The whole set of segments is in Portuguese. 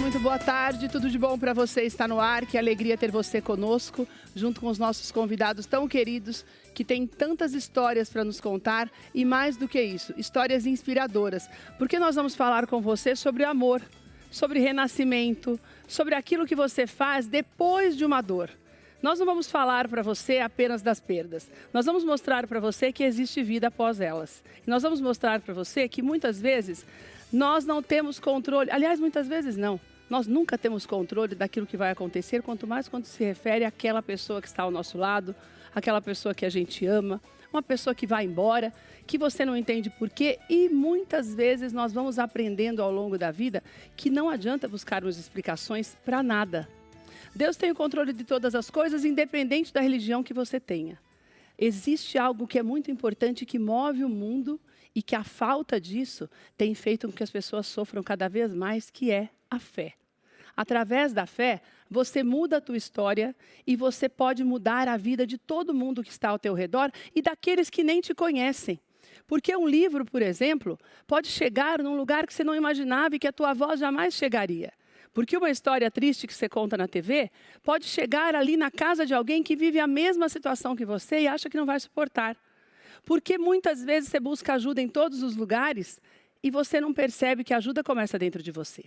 muito boa tarde, tudo de bom para você? Está no ar, que alegria ter você conosco, junto com os nossos convidados tão queridos, que têm tantas histórias para nos contar e mais do que isso, histórias inspiradoras. Porque nós vamos falar com você sobre amor, sobre renascimento, sobre aquilo que você faz depois de uma dor. Nós não vamos falar para você apenas das perdas. Nós vamos mostrar para você que existe vida após elas. E nós vamos mostrar para você que muitas vezes nós não temos controle. Aliás, muitas vezes não. Nós nunca temos controle daquilo que vai acontecer, quanto mais quando se refere àquela pessoa que está ao nosso lado, aquela pessoa que a gente ama, uma pessoa que vai embora, que você não entende por quê. E muitas vezes nós vamos aprendendo ao longo da vida que não adianta buscarmos explicações para nada. Deus tem o controle de todas as coisas, independente da religião que você tenha. Existe algo que é muito importante, que move o mundo e que a falta disso tem feito com que as pessoas sofram cada vez mais, que é a fé. Através da fé, você muda a tua história e você pode mudar a vida de todo mundo que está ao teu redor e daqueles que nem te conhecem. Porque um livro, por exemplo, pode chegar num lugar que você não imaginava e que a tua voz jamais chegaria. Porque uma história triste que você conta na TV pode chegar ali na casa de alguém que vive a mesma situação que você e acha que não vai suportar. Porque muitas vezes você busca ajuda em todos os lugares e você não percebe que a ajuda começa dentro de você.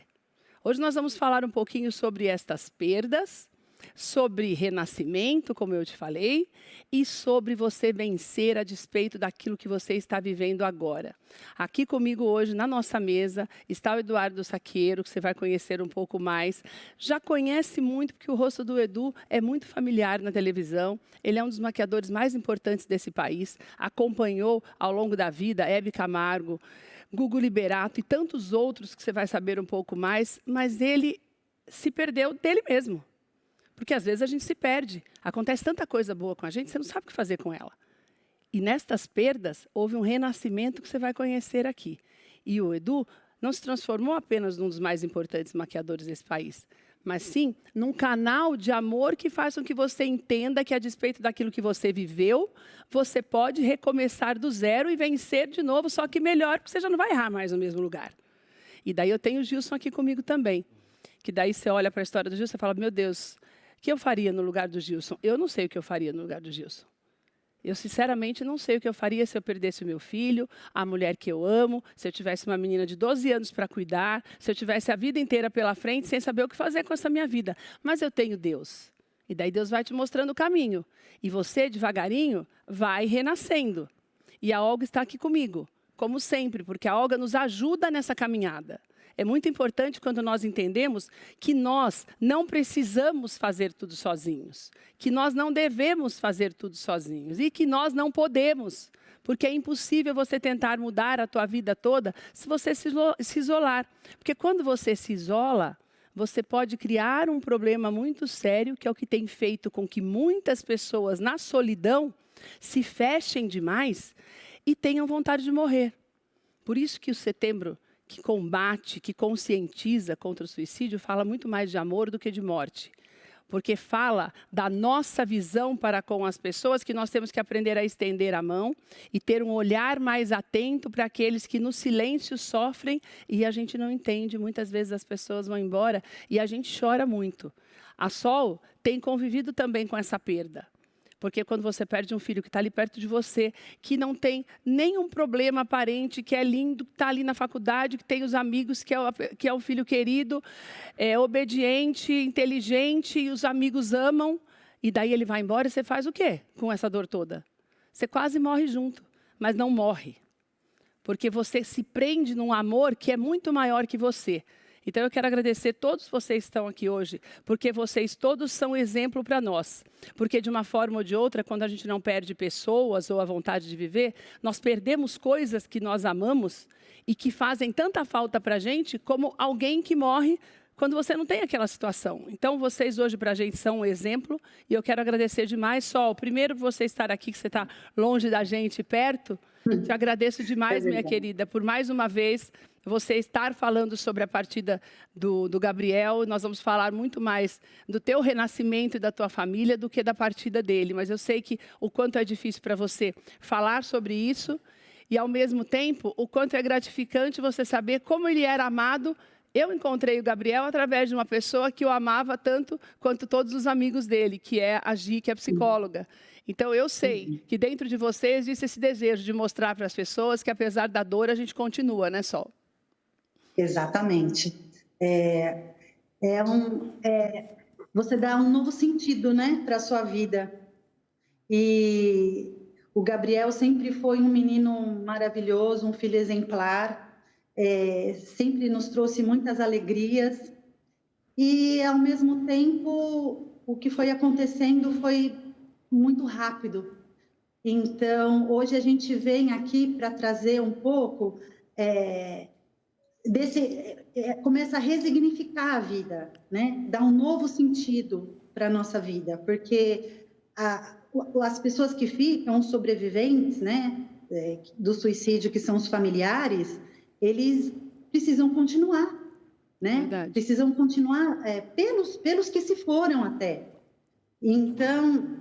Hoje nós vamos falar um pouquinho sobre estas perdas, sobre renascimento, como eu te falei, e sobre você vencer a despeito daquilo que você está vivendo agora. Aqui comigo hoje, na nossa mesa, está o Eduardo Saqueiro, que você vai conhecer um pouco mais. Já conhece muito, porque o rosto do Edu é muito familiar na televisão. Ele é um dos maquiadores mais importantes desse país. Acompanhou ao longo da vida Hebe Camargo, Gugu Liberato e tantos outros que você vai saber um pouco mais. Mas ele se perdeu dele mesmo. Porque às vezes a gente se perde. Acontece tanta coisa boa com a gente, você não sabe o que fazer com ela. E nestas perdas, houve um renascimento que você vai conhecer aqui. E o Edu não se transformou apenas num dos mais importantes maquiadores desse país, mas sim num canal de amor que faz com que você entenda que, a despeito daquilo que você viveu, você pode recomeçar do zero e vencer de novo, só que melhor, porque você já não vai errar mais no mesmo lugar. E daí eu tenho o Gilson aqui comigo também. Que daí você olha para a história do Gilson e fala, meu Deus, o que eu faria no lugar do Gilson? Eu não sei o que eu faria no lugar do Gilson. Eu, sinceramente, não sei o que eu faria se eu perdesse o meu filho, a mulher que eu amo, se eu tivesse uma menina de 12 anos para cuidar, se eu tivesse a vida inteira pela frente sem saber o que fazer com essa minha vida. Mas eu tenho Deus. E daí Deus vai te mostrando o caminho. E você, devagarinho, vai renascendo. E a Olga está aqui comigo, como sempre, porque a Olga nos ajuda nessa caminhada. É muito importante quando nós entendemos que nós não precisamos fazer tudo sozinhos, que nós não devemos fazer tudo sozinhos e que nós não podemos, porque é impossível você tentar mudar a tua vida toda se você se isolar. Porque quando você se isola, você pode criar um problema muito sério, que é o que tem feito com que muitas pessoas na solidão se fechem demais e tenham vontade de morrer. Por isso que o Setembro, que combate, que conscientiza contra o suicídio, fala muito mais de amor do que de morte. Porque fala da nossa visão para com as pessoas, que nós temos que aprender a estender a mão e ter um olhar mais atento para aqueles que no silêncio sofrem e a gente não entende. Muitas vezes as pessoas vão embora e a gente chora muito. A Sol tem convivido também com essa perda. Porque quando você perde um filho que está ali perto de você, que não tem nenhum problema aparente, que é lindo, que está ali na faculdade, que tem os amigos, que é um filho querido, é obediente, inteligente, e os amigos amam, e daí ele vai embora e você faz o quê com essa dor toda? Você quase morre junto, mas não morre. Porque você se prende num amor que é muito maior que você. Então eu quero agradecer todos vocês que estão aqui hoje, porque vocês todos são exemplo para nós. Porque de uma forma ou de outra, quando a gente não perde pessoas ou a vontade de viver, nós perdemos coisas que nós amamos e que fazem tanta falta para a gente como alguém que morre quando você não tem aquela situação. Então vocês hoje para a gente são um exemplo e eu quero agradecer demais. Sol, primeiro por você estar aqui, que você está longe da gente, perto. Te agradeço demais, minha querida, por mais uma vez você estar falando sobre a partida do Gabriel. Nós vamos falar muito mais do teu renascimento e da tua família do que da partida dele. Mas eu sei que o quanto é difícil para você falar sobre isso e, ao mesmo tempo, o quanto é gratificante você saber como ele era amado Eu encontrei o Gabriel através de uma pessoa que eu amava tanto quanto todos os amigos dele, que é a Gi, que é psicóloga. Então, eu sei que dentro de você existe esse desejo de mostrar para as pessoas que, apesar da dor, a gente continua, né, Sol? Exatamente. Você dá um novo sentido, né, para a sua vida. E o Gabriel sempre foi um menino maravilhoso, um filho exemplar, sempre nos trouxe muitas alegrias. E, ao mesmo tempo, o que foi acontecendo foi muito rápido. Então, hoje a gente vem aqui para trazer um pouco começa a resignificar a vida, né? Dar um novo sentido para a nossa vida, porque as pessoas que ficam, os sobreviventes, né, do suicídio, que são os familiares, eles precisam continuar, né? Verdade. Precisam continuar pelos que se foram até. Então,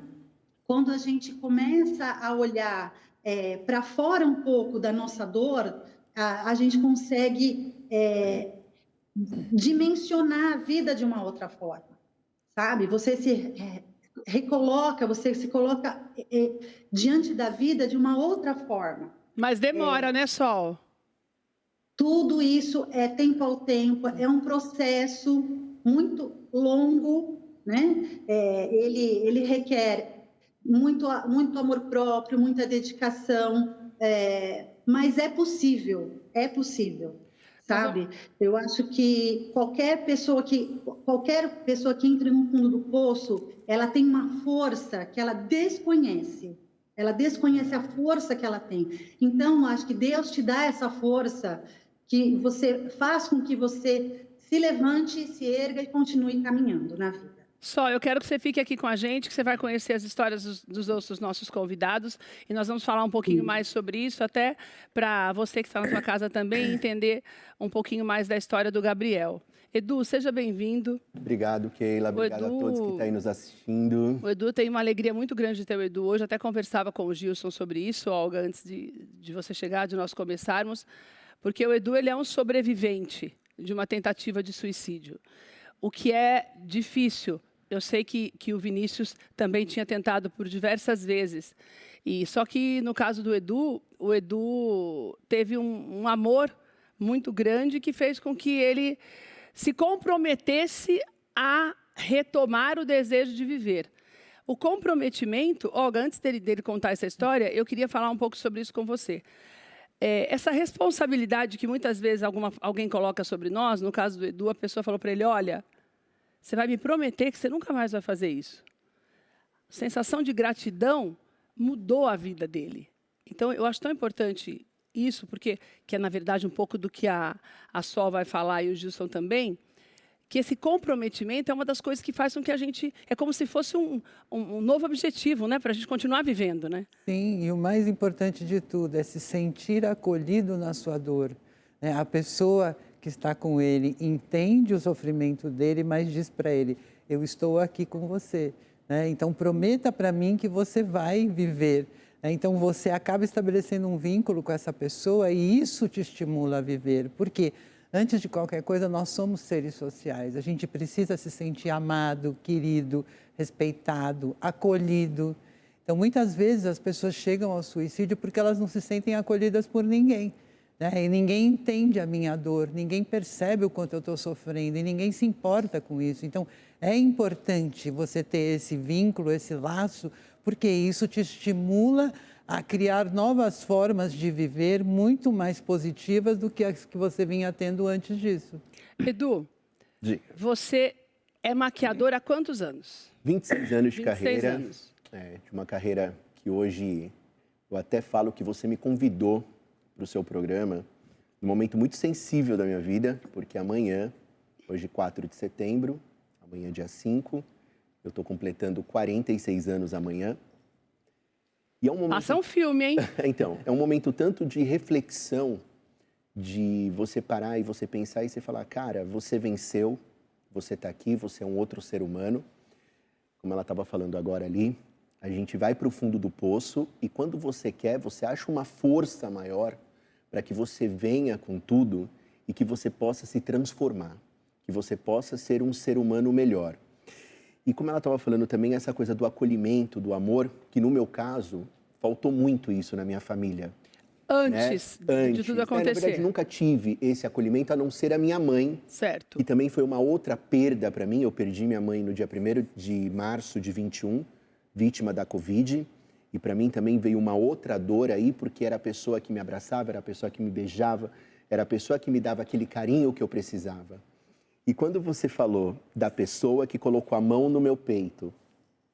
quando a gente começa a olhar para fora um pouco da nossa dor, a gente consegue dimensionar a vida de uma outra forma, sabe? Você se recoloca, você se coloca diante da vida de uma outra forma. Mas demora, né, Sol? Tudo isso é tempo ao tempo, é um processo muito longo, né? Ele requer muito amor próprio, muita dedicação, mas é possível, sabe? Eu acho que qualquer pessoa que entre no fundo do poço, ela tem uma força que ela desconhece. Ela desconhece a força que ela tem. Então, acho que Deus te dá essa força que você faz com que você se levante, se erga e continue caminhando na vida. Só, eu quero que você fique aqui com a gente, que você vai conhecer as histórias dos outros nossos convidados, e nós vamos falar um pouquinho mais sobre isso, até para você que está na sua casa também entender um pouquinho mais da história do Gabriel. Edu, seja bem-vindo. Obrigado, Keila. Obrigado a todos que estão aí nos assistindo. O Edu tem uma alegria muito grande de ter o Edu hoje. Até conversava com o Gilson sobre isso, Olga, antes de você chegar, de nós começarmos. Porque o Edu, ele é um sobrevivente de uma tentativa de suicídio. O que é difícil. Eu sei que o Vinícius também tinha tentado por diversas vezes. Só que, no caso do Edu, o Edu teve um amor muito grande que fez com que ele se comprometesse a retomar o desejo de viver. O comprometimento, Olga, antes dele contar essa história, eu queria falar um pouco sobre isso com você. Essa responsabilidade que muitas vezes alguém coloca sobre nós, no caso do Edu, a pessoa falou para ele, olha, você vai me prometer que você nunca mais vai fazer isso. A sensação de gratidão mudou a vida dele. Então, eu acho tão importante isso, porque que é, na verdade, um pouco do que a Sol vai falar e o Gilson também, que esse comprometimento é uma das coisas que faz com que a gente... É como se fosse um novo objetivo, né? Para a gente continuar vivendo, né? Sim, e o mais importante de tudo é se sentir acolhido na sua dor. Né? A pessoa que está com ele entende o sofrimento dele, mas diz para ele, eu estou aqui com você. Né? Então, prometa para mim que você vai viver. Né? Então, você acaba estabelecendo um vínculo com essa pessoa e isso te estimula a viver. Porque, antes de qualquer coisa, nós somos seres sociais. A gente precisa se sentir amado, querido, respeitado, acolhido. Então, muitas vezes as pessoas chegam ao suicídio porque elas não se sentem acolhidas por ninguém. Né? E ninguém entende a minha dor, ninguém percebe o quanto eu estou sofrendo e ninguém se importa com isso. Então, é importante você ter esse vínculo, esse laço, porque isso te estimula a criar novas formas de viver muito mais positivas do que as que você vinha tendo antes disso. Edu, você é maquiador há quantos anos? 26 anos de 26 carreira. anos. De uma carreira que hoje eu até falo que você me convidou para o seu programa num momento muito sensível da minha vida, porque amanhã, hoje 4 de setembro, amanhã dia 5, eu estou completando 46 anos amanhã. E é um momento... Passa um filme, hein? Então, é um momento tanto de reflexão, de você parar e você pensar e você falar, cara, você venceu, você está aqui, você é um outro ser humano. Como ela estava falando agora ali, a gente vai para o fundo do poço e quando você quer, você acha uma força maior para que você venha com tudo e que você possa se transformar, que você possa ser um ser humano melhor. E como ela estava falando também, essa coisa do acolhimento, do amor, que no meu caso, faltou muito isso na minha família. Antes de tudo acontecer. Na verdade, nunca tive esse acolhimento, a não ser a minha mãe. Certo. Que também foi uma outra perda para mim. Eu perdi minha mãe no dia 1º de março de 21, vítima da Covid. E para mim também veio uma outra dor aí, porque era a pessoa que me abraçava, era a pessoa que me beijava, era a pessoa que me dava aquele carinho que eu precisava. E quando você falou da pessoa que colocou a mão no meu peito,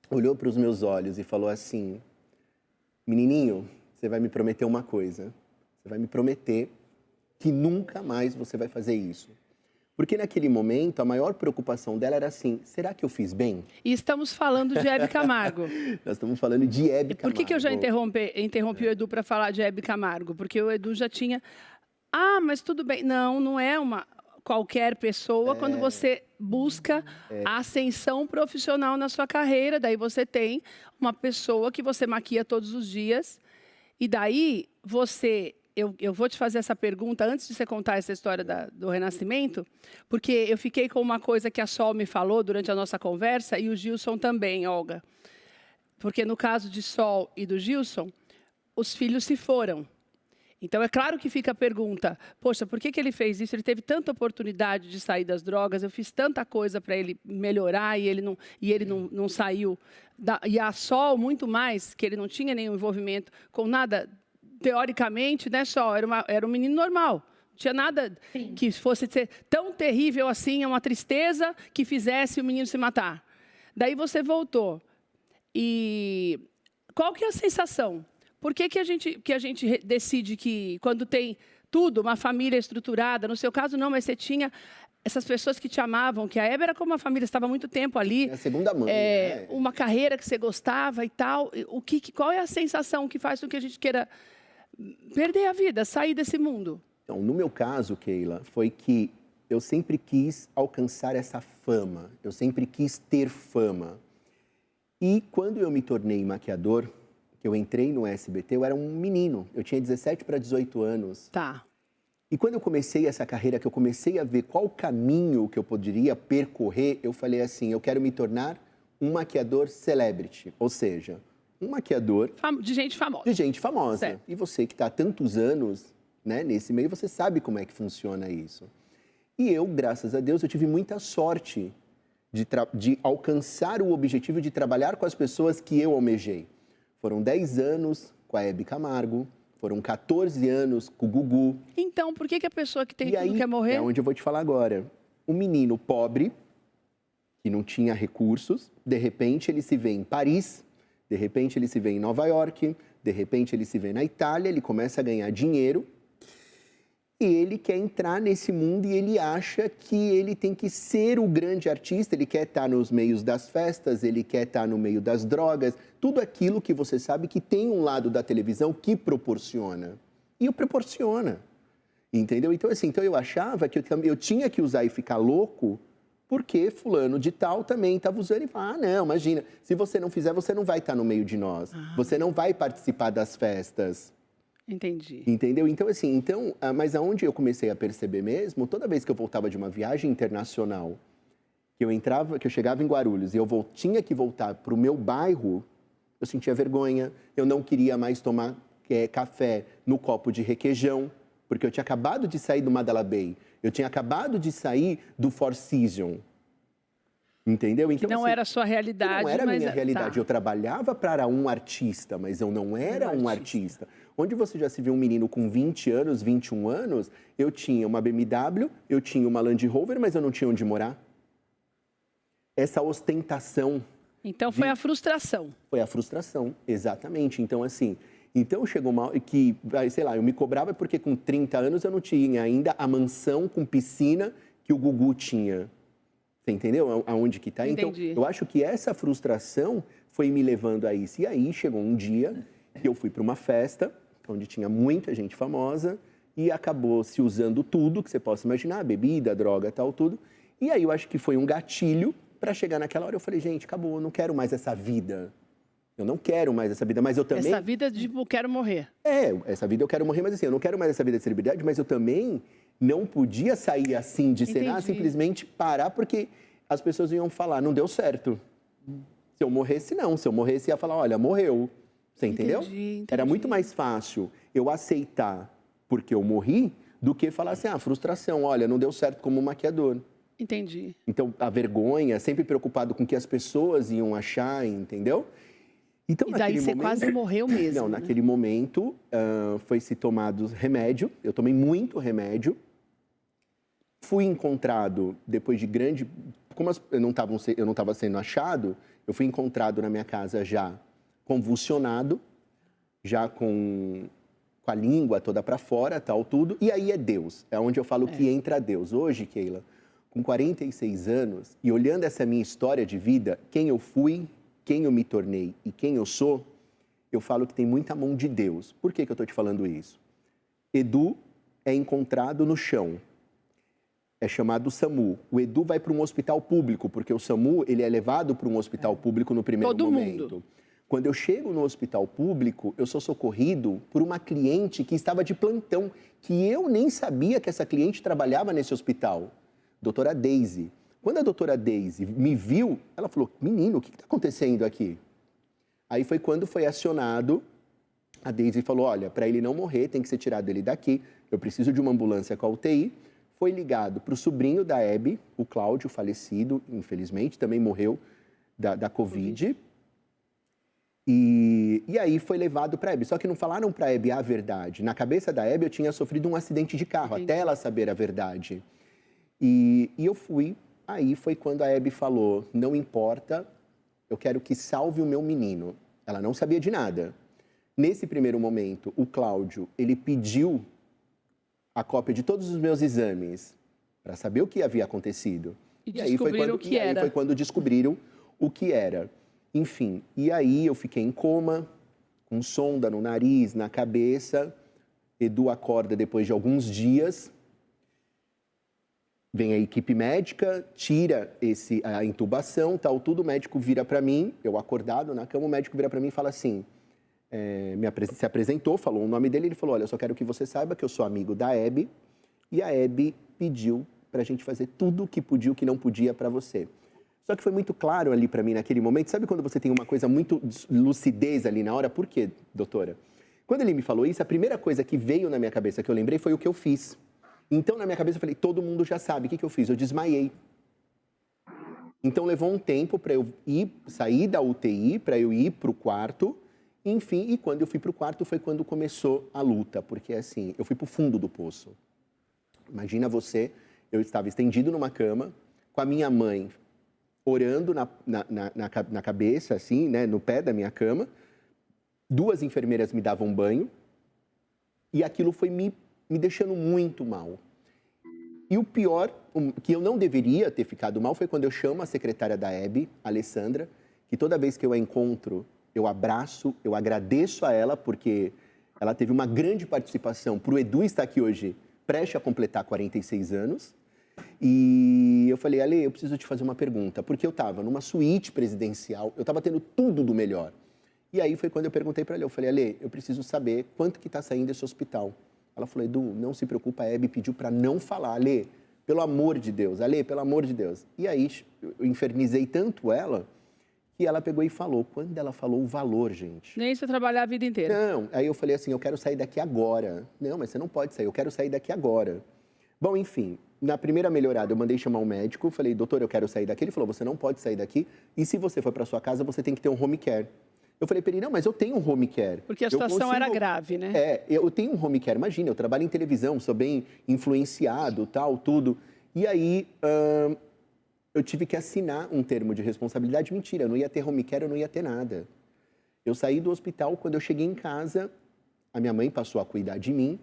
olhou para os meus olhos e falou assim: menininho, você vai me prometer uma coisa. Você vai me prometer que nunca mais você vai fazer isso. Porque naquele momento, a maior preocupação dela era assim: será que eu fiz bem? E estamos falando de Hebe Camargo. Nós estamos falando de Hebe Camargo. Por que eu já interrompi o Edu para falar de Hebe Camargo? Porque o Edu já tinha... Ah, mas tudo bem. Não, não é uma qualquer pessoa quando você busca a ascensão profissional na sua carreira. Daí você tem uma pessoa que você maquia todos os dias. E daí você... Eu vou te fazer essa pergunta antes de você contar essa história do Renascimento, porque eu fiquei com uma coisa que a Sol me falou durante a nossa conversa e o Gilson também, Olga. Porque no caso de Sol e do Gilson, os filhos se foram. Então, é claro que fica a pergunta, poxa, por que ele fez isso? Ele teve tanta oportunidade de sair das drogas, eu fiz tanta coisa para ele melhorar e ele não saiu. E a Sol, muito mais, que ele não tinha nenhum envolvimento com nada... Teoricamente, né, Sol, era um menino normal. Não tinha nada que fosse ser tão terrível assim, uma tristeza que fizesse o menino se matar. Daí você voltou. E qual que é a sensação? Por que a gente decide que, quando tem tudo, uma família estruturada, no seu caso não, mas você tinha essas pessoas que te amavam, que a Hebe era como uma família, estava há muito tempo ali. É a segunda mãe. Uma carreira que você gostava e tal. Qual é a sensação que faz com que a gente queira... perder a vida, sair desse mundo? Então, no meu caso, Keila, foi que eu sempre quis alcançar essa fama. Eu sempre quis ter fama. E quando eu me tornei maquiador, que eu entrei no SBT, eu era um menino. Eu tinha 17 para 18 anos. Tá. E quando eu comecei essa carreira, que eu comecei a ver qual caminho que eu poderia percorrer, eu falei assim, eu quero me tornar um maquiador celebrity. Ou seja... um maquiador... de gente famosa. De gente famosa. Certo. E você que está há tantos anos, né, nesse meio, você sabe como é que funciona isso. E eu, graças a Deus, eu tive muita sorte de alcançar o objetivo de trabalhar com as pessoas que eu almejei. Foram 10 anos com a Hebe Camargo, foram 14 anos com o Gugu. Então, por que a pessoa que tem tudo quer morrer? É onde eu vou te falar agora. Um menino pobre, que não tinha recursos, de repente ele se vê em Paris... de repente, ele se vê em Nova York, de repente, ele se vê na Itália, ele começa a ganhar dinheiro e ele quer entrar nesse mundo e ele acha que ele tem que ser o grande artista, ele quer estar nos meios das festas, ele quer estar no meio das drogas, tudo aquilo que você sabe que tem um lado da televisão que proporciona. E o proporciona, entendeu? Então, assim, eu achava que eu tinha que usar e ficar louco porque fulano de tal também estava usando e fala, não, imagina, se você não fizer, você não vai estar no meio de nós. Você não vai participar das festas. Entendi. Entendeu? Então, assim, mas aonde eu comecei a perceber mesmo, toda vez que eu voltava de uma viagem internacional, que eu chegava em Guarulhos e eu tinha que voltar para o meu bairro, eu sentia vergonha, eu não queria mais tomar café no copo de requeijão, porque eu tinha acabado de sair do Mandala Bay. Eu tinha acabado de sair do Four Seasons. Entendeu? Então, que não era a sua realidade. Não era a minha realidade. Tá. Eu trabalhava para um artista, mas eu não era um artista. Onde você já se vê um menino com 20 anos, 21 anos, eu tinha uma BMW, eu tinha uma Land Rover, mas eu não tinha onde morar. Essa ostentação. Então foi a frustração. Foi a frustração, exatamente. Então, assim... Então, chegou uma que, sei lá, eu me cobrava porque com 30 anos eu não tinha ainda a mansão com piscina que o Gugu tinha. Você entendeu aonde que tá? Entendi. Então, eu acho que essa frustração foi me levando a isso. E aí, chegou um dia que eu fui para uma festa, onde tinha muita gente famosa, e acabou se usando tudo que você possa imaginar, bebida, droga, tal, tudo. E aí, eu acho que foi um gatilho para chegar naquela hora. Eu falei, gente, acabou, eu não quero mais essa vida. Eu não quero mais essa vida, mas eu também... Essa vida, tipo, quero morrer. Essa vida eu quero morrer, mas assim, eu não quero mais essa vida de celebridade, mas eu também não podia sair assim de cena, Entendi. simplesmente parar, porque as pessoas iam falar, não deu certo. Se eu morresse, não. Se eu morresse, ia falar, olha, morreu. Você entendeu? Entendi. Era muito mais fácil eu aceitar porque eu morri do que falar assim, frustração, olha, não deu certo como maquiador. Entendi. Então, a vergonha, sempre preocupado com o que as pessoas iam achar, entendeu? Então, E daí você quase morreu mesmo, Não, né? naquele momento, foi-se tomado remédio, eu tomei muito remédio, fui encontrado, depois de grande... Como eu não estava sendo achado, eu fui encontrado na minha casa já convulsionado, já com a língua toda para fora, tal, tudo. E aí é Deus, é onde eu falo que entra Deus. Hoje, Keila, com 46 anos, e olhando essa minha história de vida, quem eu fui, quem eu me tornei e quem eu sou, eu falo que tem muita mão de Deus. Por que eu estou te falando isso? Edu é encontrado no chão. É chamado SAMU. O Edu vai para um hospital público, porque o SAMU ele é levado para um hospital público no primeiro Todo momento. mundo. Quando eu chego no hospital público, eu sou socorrido por uma cliente que estava de plantão, que eu nem sabia que essa cliente trabalhava nesse hospital. Doutora Daisy. Quando a doutora Daisy me viu, ela falou, menino, o que está acontecendo aqui? Aí foi quando foi acionado, a Daisy falou, olha, para ele não morrer, tem que ser tirado ele daqui, eu preciso de uma ambulância com a UTI. Foi ligado para o sobrinho da Hebe, o Cláudio, falecido, infelizmente, também morreu da Covid. E aí foi levado para a Hebe. Só que não falaram para a Hebe a verdade. Na cabeça da Hebe, eu tinha sofrido um acidente de carro, até ela saber a verdade. E eu fui. Aí foi quando a Hebe falou, não importa, eu quero que salve o meu menino. Ela não sabia de nada. Nesse primeiro momento, o Cláudio, ele pediu a cópia de todos os meus exames para saber o que havia acontecido. E aí foi quando descobriram o que era. Enfim, e aí eu fiquei em coma, com sonda no nariz, na cabeça. Edu acorda depois de alguns dias. Vem a equipe médica, tira a intubação, tal, tudo. O médico vira para mim, eu acordado na cama, o médico vira para mim e fala assim, se apresentou, falou o nome dele, ele falou, olha, eu só quero que você saiba que eu sou amigo da Hebe, e a Hebe pediu para a gente fazer tudo o que podia, o que não podia para você. Só que foi muito claro ali para mim naquele momento, sabe quando você tem uma coisa muito lucidez ali na hora? Por quê, doutora? Quando ele me falou isso, a primeira coisa que veio na minha cabeça, que eu lembrei, foi o que eu fiz. Então, na minha cabeça, eu falei, todo mundo já sabe. O que eu fiz? Eu desmaiei. Então, levou um tempo para eu sair da UTI, para eu ir para o quarto. Enfim, e quando eu fui para o quarto foi quando começou a luta. Porque, assim, eu fui para o fundo do poço. Imagina você, eu estava estendido numa cama, com a minha mãe orando na cabeça, assim, né, no pé da minha cama. 2 enfermeiras me davam banho. E aquilo foi me deixando muito mal. E o pior, que eu não deveria ter ficado mal, foi quando eu chamo a secretária da Hebe, a Alessandra, que toda vez que eu a encontro, eu abraço, eu agradeço a ela, porque ela teve uma grande participação para o Edu estar aqui hoje, prestes a completar 46 anos. E eu falei, Ale, eu preciso te fazer uma pergunta, porque eu estava numa suíte presidencial, eu estava tendo tudo do melhor. E aí foi quando eu perguntei para ela, eu falei, Ale, eu preciso saber quanto que está saindo desse hospital. Ela falou, Edu, não se preocupa, a Hebe pediu para não falar. Ale, pelo amor de Deus, Ale, pelo amor de Deus. E aí eu infernizei tanto ela, que ela pegou e falou. Quando ela falou o valor, gente... Nem isso é trabalhar a vida inteira. Não, aí eu falei assim, eu quero sair daqui agora. Não, mas você não pode sair, eu quero sair daqui agora. Bom, enfim, na primeira melhorada eu mandei chamar um médico, falei, doutor, eu quero sair daqui. Ele falou, você não pode sair daqui e se você for para sua casa, você tem que ter um home care. Eu falei para ele, não, mas eu tenho um home care. Porque a situação era grave, né? Eu tenho um home care, imagina, eu trabalho em televisão, sou bem influenciado, tal, tudo. E aí, eu tive que assinar um termo de responsabilidade. Mentira, eu não ia ter home care, eu não ia ter nada. Eu saí do hospital, quando eu cheguei em casa, a minha mãe passou a cuidar de mim.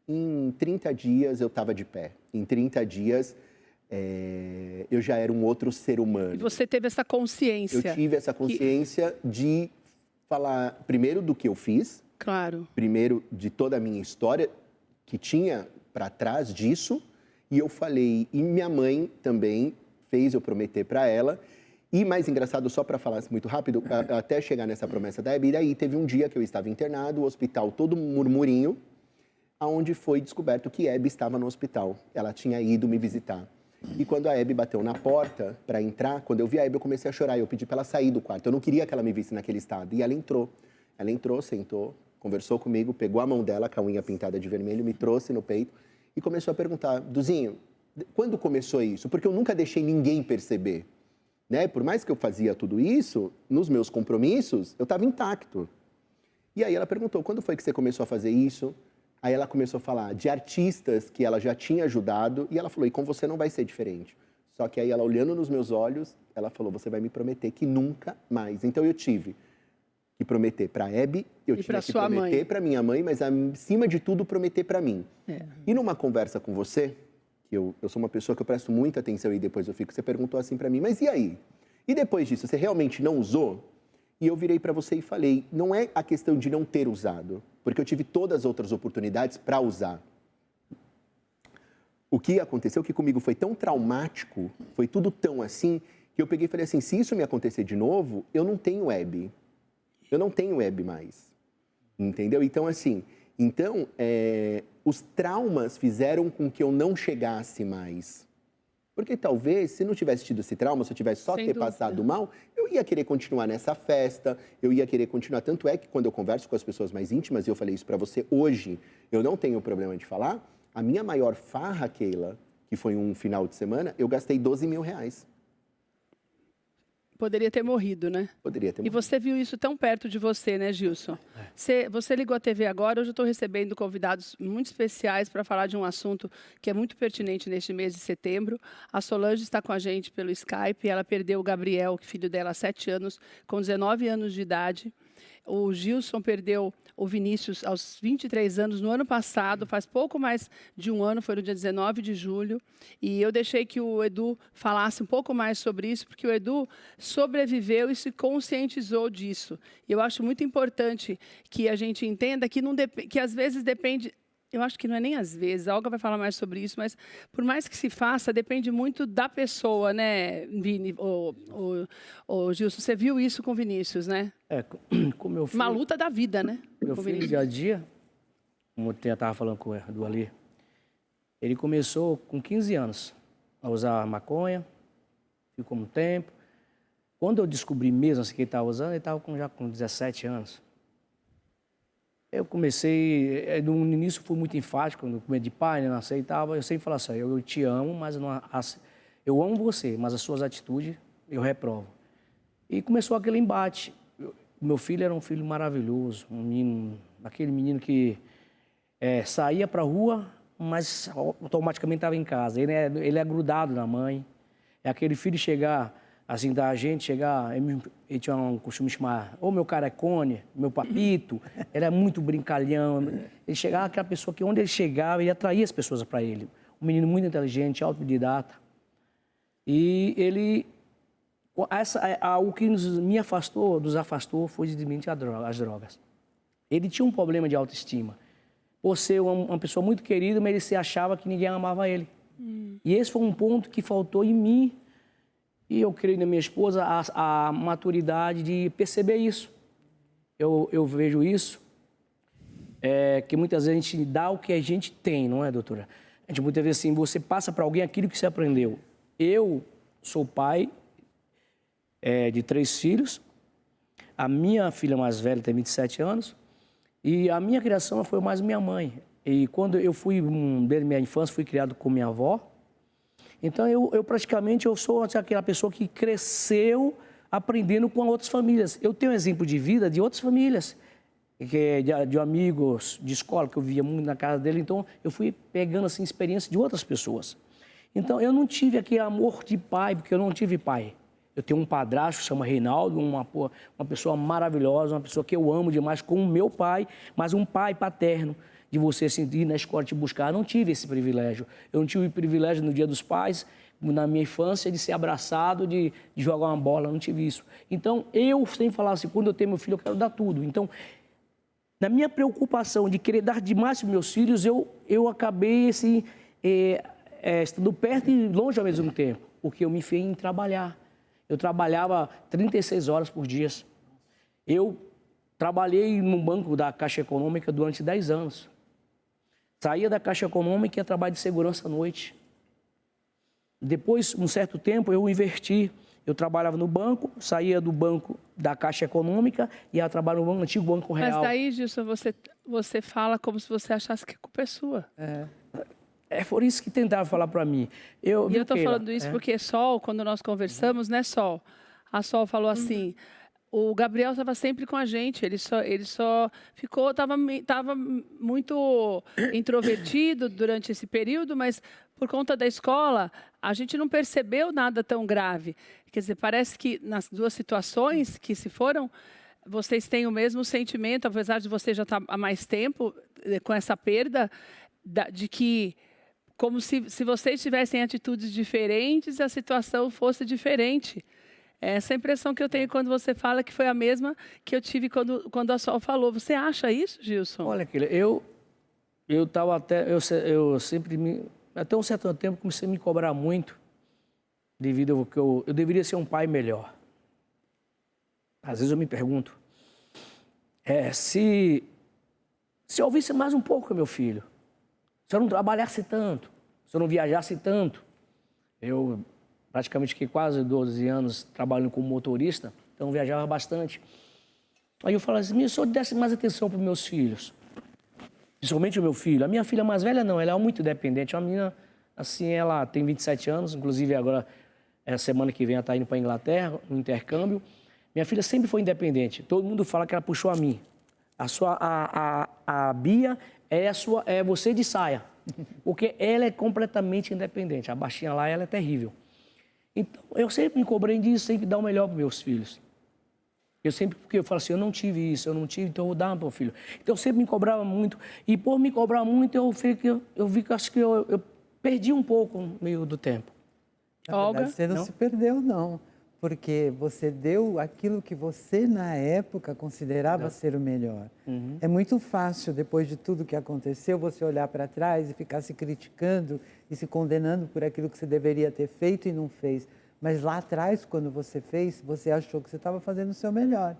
Em 30 dias eu estava de pé. Em 30 dias eu já era um outro ser humano. E você teve essa consciência. Eu tive essa consciência de falar, primeiro, do que eu fiz. Claro. Primeiro, de toda a minha história que tinha para trás disso. E eu falei, e minha mãe também fez eu prometer para ela. E mais engraçado, só para falar muito rápido, até chegar nessa promessa da Hebe, e daí teve um dia que eu estava internado, o hospital todo murmurinho. aonde foi descoberto que Hebe estava no hospital. Ela tinha ido me visitar. E quando a Hebe bateu na porta para entrar, quando eu vi a Hebe, eu comecei a chorar. Eu pedi para ela sair do quarto. Eu não queria que ela me visse naquele estado. E ela entrou. Ela entrou, sentou, conversou comigo, pegou a mão dela, com a unha pintada de vermelho, me trouxe no peito e começou a perguntar: Duzinho, quando começou isso? Porque eu nunca deixei ninguém perceber. Né? Por mais que eu fazia tudo isso, nos meus compromissos, eu estava intacto. E aí ela perguntou: quando foi que você começou a fazer isso? Aí ela começou a falar de artistas que ela já tinha ajudado e ela falou: e com você não vai ser diferente. Só que aí ela, olhando nos meus olhos, ela falou: você vai me prometer que nunca mais. Então eu tive que prometer para a Hebe, eu tive que prometer para minha mãe, mas acima de tudo prometer para mim. E numa conversa com você, que eu sou uma pessoa que eu presto muita atenção e depois eu fico, você perguntou assim para mim: mas e aí? E depois disso, você realmente não usou? E eu virei para você e falei: não é a questão de não ter usado, porque eu tive todas as outras oportunidades para usar. O que aconteceu que comigo foi tão traumático, foi tudo tão assim, que eu peguei e falei assim: se isso me acontecer de novo, eu não tenho Hebe. Eu não tenho Hebe mais. Entendeu? Então, assim, os traumas fizeram com que eu não chegasse mais. Porque talvez, se não tivesse tido esse trauma, se eu tivesse só ter passado mal, eu ia querer continuar nessa festa, eu ia querer continuar. Tanto é que quando eu converso com as pessoas mais íntimas, e eu falei isso pra você hoje, eu não tenho problema de falar, a minha maior farra, Keila, que foi um final de semana, eu gastei 12 mil reais. Poderia ter morrido, né? Poderia ter morrido. E você viu isso tão perto de você, né, Gilson? Você ligou a TV agora, hoje eu estou recebendo convidados muito especiais para falar de um assunto que é muito pertinente neste mês de setembro. A Solange está com a gente pelo Skype, ela perdeu o Gabriel, filho dela, há 7 anos, com 19 anos de idade. O Gilson perdeu o Vinícius aos 23 anos no ano passado, faz pouco mais de um ano, foi no dia 19 de julho. E eu deixei que o Edu falasse um pouco mais sobre isso, porque o Edu sobreviveu e se conscientizou disso. E eu acho muito importante que a gente entenda que, que às vezes depende... Eu acho que não é nem às vezes, a Olga vai falar mais sobre isso, mas por mais que se faça, depende muito da pessoa, né, Vini? O Gilson, você viu isso com o Vinícius, né? Com meu filho... Uma luta da vida, né? Meu filho, dia a dia, como eu estava falando com o Edu ali, ele começou com 15 anos a usar maconha, ficou um tempo. Quando eu descobri mesmo assim, que ele estava usando, ele estava já com 17 anos. Eu comecei, no início fui muito enfático, no começo de pai, né, não aceitava. Eu sempre falava assim: eu te amo, mas eu amo você, mas as suas atitudes eu reprovo. E começou aquele embate. Meu filho era um filho maravilhoso, um menino, aquele menino que saía para a rua, mas automaticamente estava em casa. Ele é grudado na mãe. É aquele filho chegar, assim, da gente chegar, ele tinha um costume de chamar, meu carecone, meu papito, ele é muito brincalhão. Ele chegava, aquela pessoa que onde ele chegava, ele atraía as pessoas para ele. Um menino muito inteligente, autodidata. E ele, o que nos afastou foi simplesmente as drogas. Ele tinha um problema de autoestima. Por ser uma pessoa muito querida, mas ele se achava que ninguém amava ele. E esse foi um ponto que faltou em mim. E eu creio na minha esposa a maturidade de perceber isso. Eu vejo isso, que muitas vezes a gente dá o que a gente tem, não é, doutora? A gente muitas vezes assim, você passa para alguém aquilo que você aprendeu. Eu sou pai de 3 filhos, a minha filha mais velha tem 27 anos, e a minha criação foi mais minha mãe. E quando eu fui, desde minha infância, fui criado com minha avó. Então, eu praticamente sou aquela pessoa que cresceu aprendendo com outras famílias. Eu tenho exemplo de vida de outras famílias, de amigos de escola, que eu via muito na casa dele. Então, eu fui pegando assim, experiência de outras pessoas. Então, eu não tive aquele amor de pai, porque eu não tive pai. Eu tenho um padrasto, chama Reinaldo, uma pessoa maravilhosa, uma pessoa que eu amo demais, como o meu pai, mas um pai paterno. De você assim, ir na escola te buscar. Eu não tive esse privilégio. Eu não tive o privilégio no Dia dos Pais, na minha infância, de ser abraçado, de jogar uma bola. Eu não tive isso. Então, eu sempre falava assim, quando eu tenho meu filho, eu quero dar tudo. Então, na minha preocupação de querer dar demais para meus filhos, eu acabei assim, estando perto e longe ao mesmo tempo. Porque eu me enfiei em trabalhar. Eu trabalhava 36 horas por dia. Eu trabalhei no banco da Caixa Econômica durante 10 anos. Saía da Caixa Econômica e ia trabalhar de segurança à noite. Depois, um certo tempo, eu inverti. Eu trabalhava no banco, saía do banco da Caixa Econômica e ia trabalhar no antigo Banco Real. Mas daí, Gilson, você fala como se você achasse que a culpa é sua. É por isso que tentaram falar para mim. E eu estou falando isso porque Sol, quando nós conversamos, né, Sol? A Sol falou assim, o Gabriel estava sempre com a gente, ele só ficou, estava muito introvertido durante esse período, mas por conta da escola, a gente não percebeu nada tão grave. Quer dizer, parece que nas duas situações que se foram, vocês têm o mesmo sentimento, apesar de você já estar há mais tempo com essa perda, de que, como se vocês tivessem atitudes diferentes, a situação fosse diferente. Essa é a impressão que eu tenho quando você fala, que foi a mesma que eu tive quando a Sol falou. Você acha isso, Gilson? Olha, Keila, eu sempre até um certo tempo comecei a me cobrar muito, devido ao que eu deveria ser um pai melhor. Às vezes eu me pergunto, se eu ouvisse mais um pouco meu filho, se eu não trabalhasse tanto, se eu não viajasse tanto, eu praticamente fiquei quase 12 anos trabalhando como motorista, então viajava bastante. Aí eu falava assim, se eu desse mais atenção para os meus filhos, principalmente o meu filho. A minha filha mais velha não, ela é muito dependente. Uma menina, assim, ela tem 27 anos, inclusive agora, semana que vem, ela está indo para a Inglaterra, no intercâmbio. Minha filha sempre foi independente. Todo mundo fala que ela puxou a mim. A Bia é você de saia, porque ela é completamente independente. A baixinha lá, ela é terrível. Então, eu sempre me cobrei disso, sempre dar o melhor para meus filhos. Porque eu falo assim, eu não tive isso, então eu vou dar para o filho. Então, eu sempre me cobrava muito. E por me cobrar muito, eu vi que acho que eu perdi um pouco no meio do tempo. Olga? Você não se perdeu, não. Porque você deu aquilo que você, na época, considerava ser o melhor. É muito fácil, depois de tudo que aconteceu, você olhar para trás e ficar se criticando e se condenando por aquilo que você deveria ter feito e não fez. Mas lá atrás, quando você fez, você achou que você estava fazendo o seu melhor.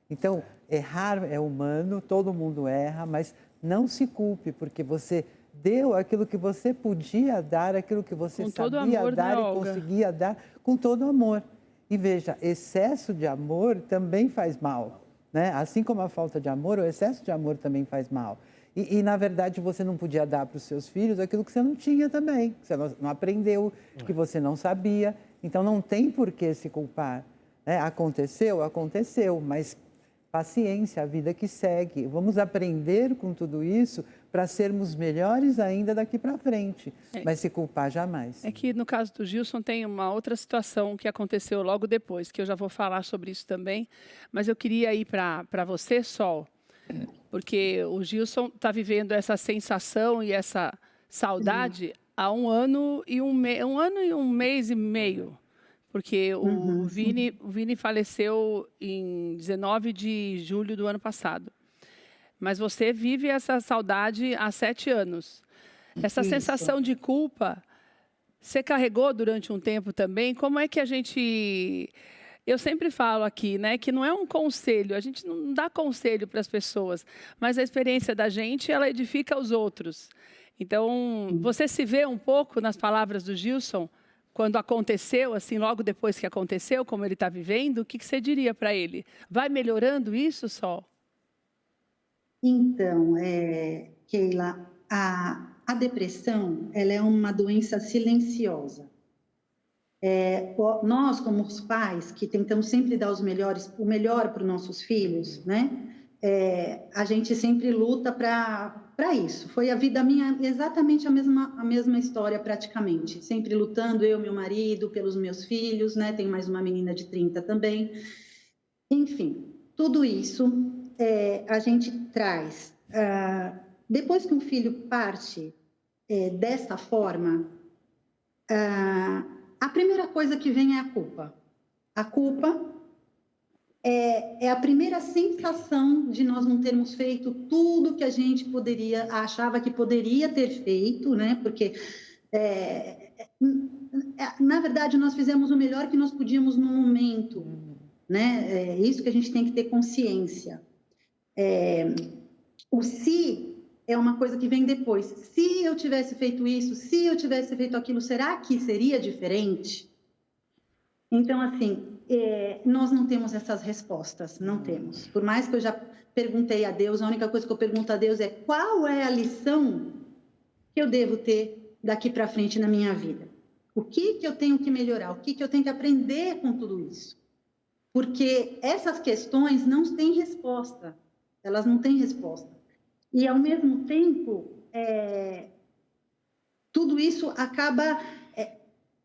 Então, errar é humano, todo mundo erra, mas não se culpe, porque você deu aquilo que você podia dar, aquilo que você sabia dar e conseguia dar com todo amor. E veja, excesso de amor também faz mal, né? Assim como a falta de amor, o excesso de amor também faz mal. E na verdade, você não podia dar para os seus filhos aquilo que você não tinha também, que você não aprendeu, que você não sabia. Então, não tem por que se culpar, né? Aconteceu, mas paciência, a vida que segue. Vamos aprender com tudo isso para sermos melhores ainda daqui para frente, mas se culpar jamais. É que no caso do Gilson tem uma outra situação que aconteceu logo depois, que eu já vou falar sobre isso também, mas eu queria ir para você, Sol, porque o Gilson está vivendo essa sensação e essa saudade há um ano e um mês e meio. Porque o Vini faleceu em 19 de julho do ano passado. Mas você vive essa saudade há 7 anos. Essa sensação de culpa, você carregou durante um tempo também? Como é que a gente... Eu sempre falo aqui, né, que não é um conselho, a gente não dá conselho para as pessoas, mas a experiência da gente, ela edifica os outros. Então, você se vê um pouco nas palavras do Gilson, quando aconteceu, assim, logo depois que aconteceu, como ele está vivendo, o que você diria para ele? Vai melhorando isso, Sol? Então, Keila, a depressão, ela é uma doença silenciosa. Nós, como os pais, que tentamos sempre dar o melhor para os nossos filhos, né? A gente sempre luta para isso. Foi a vida minha exatamente a mesma história, praticamente. Sempre lutando, eu e meu marido, pelos meus filhos, né? Tenho mais uma menina de 30 também. Enfim, tudo isso a gente traz. Depois que um filho parte desta forma, a primeira coisa que vem é a culpa. A culpa é a primeira sensação de nós não termos feito tudo que a gente achava que poderia ter feito, né? Porque, na verdade, nós fizemos o melhor que nós podíamos no momento, né? É isso que a gente tem que ter consciência. O si é uma coisa que vem depois. Se eu tivesse feito isso, se eu tivesse feito aquilo, será que seria diferente? Então, assim, nós não temos essas respostas, não temos. Por mais que eu já perguntei a Deus, a única coisa que eu pergunto a Deus é qual é a lição que eu devo ter daqui para frente na minha vida? O que eu tenho que melhorar? O que eu tenho que aprender com tudo isso? Porque essas questões não têm resposta. Elas não têm resposta. E, ao mesmo tempo, tudo isso acaba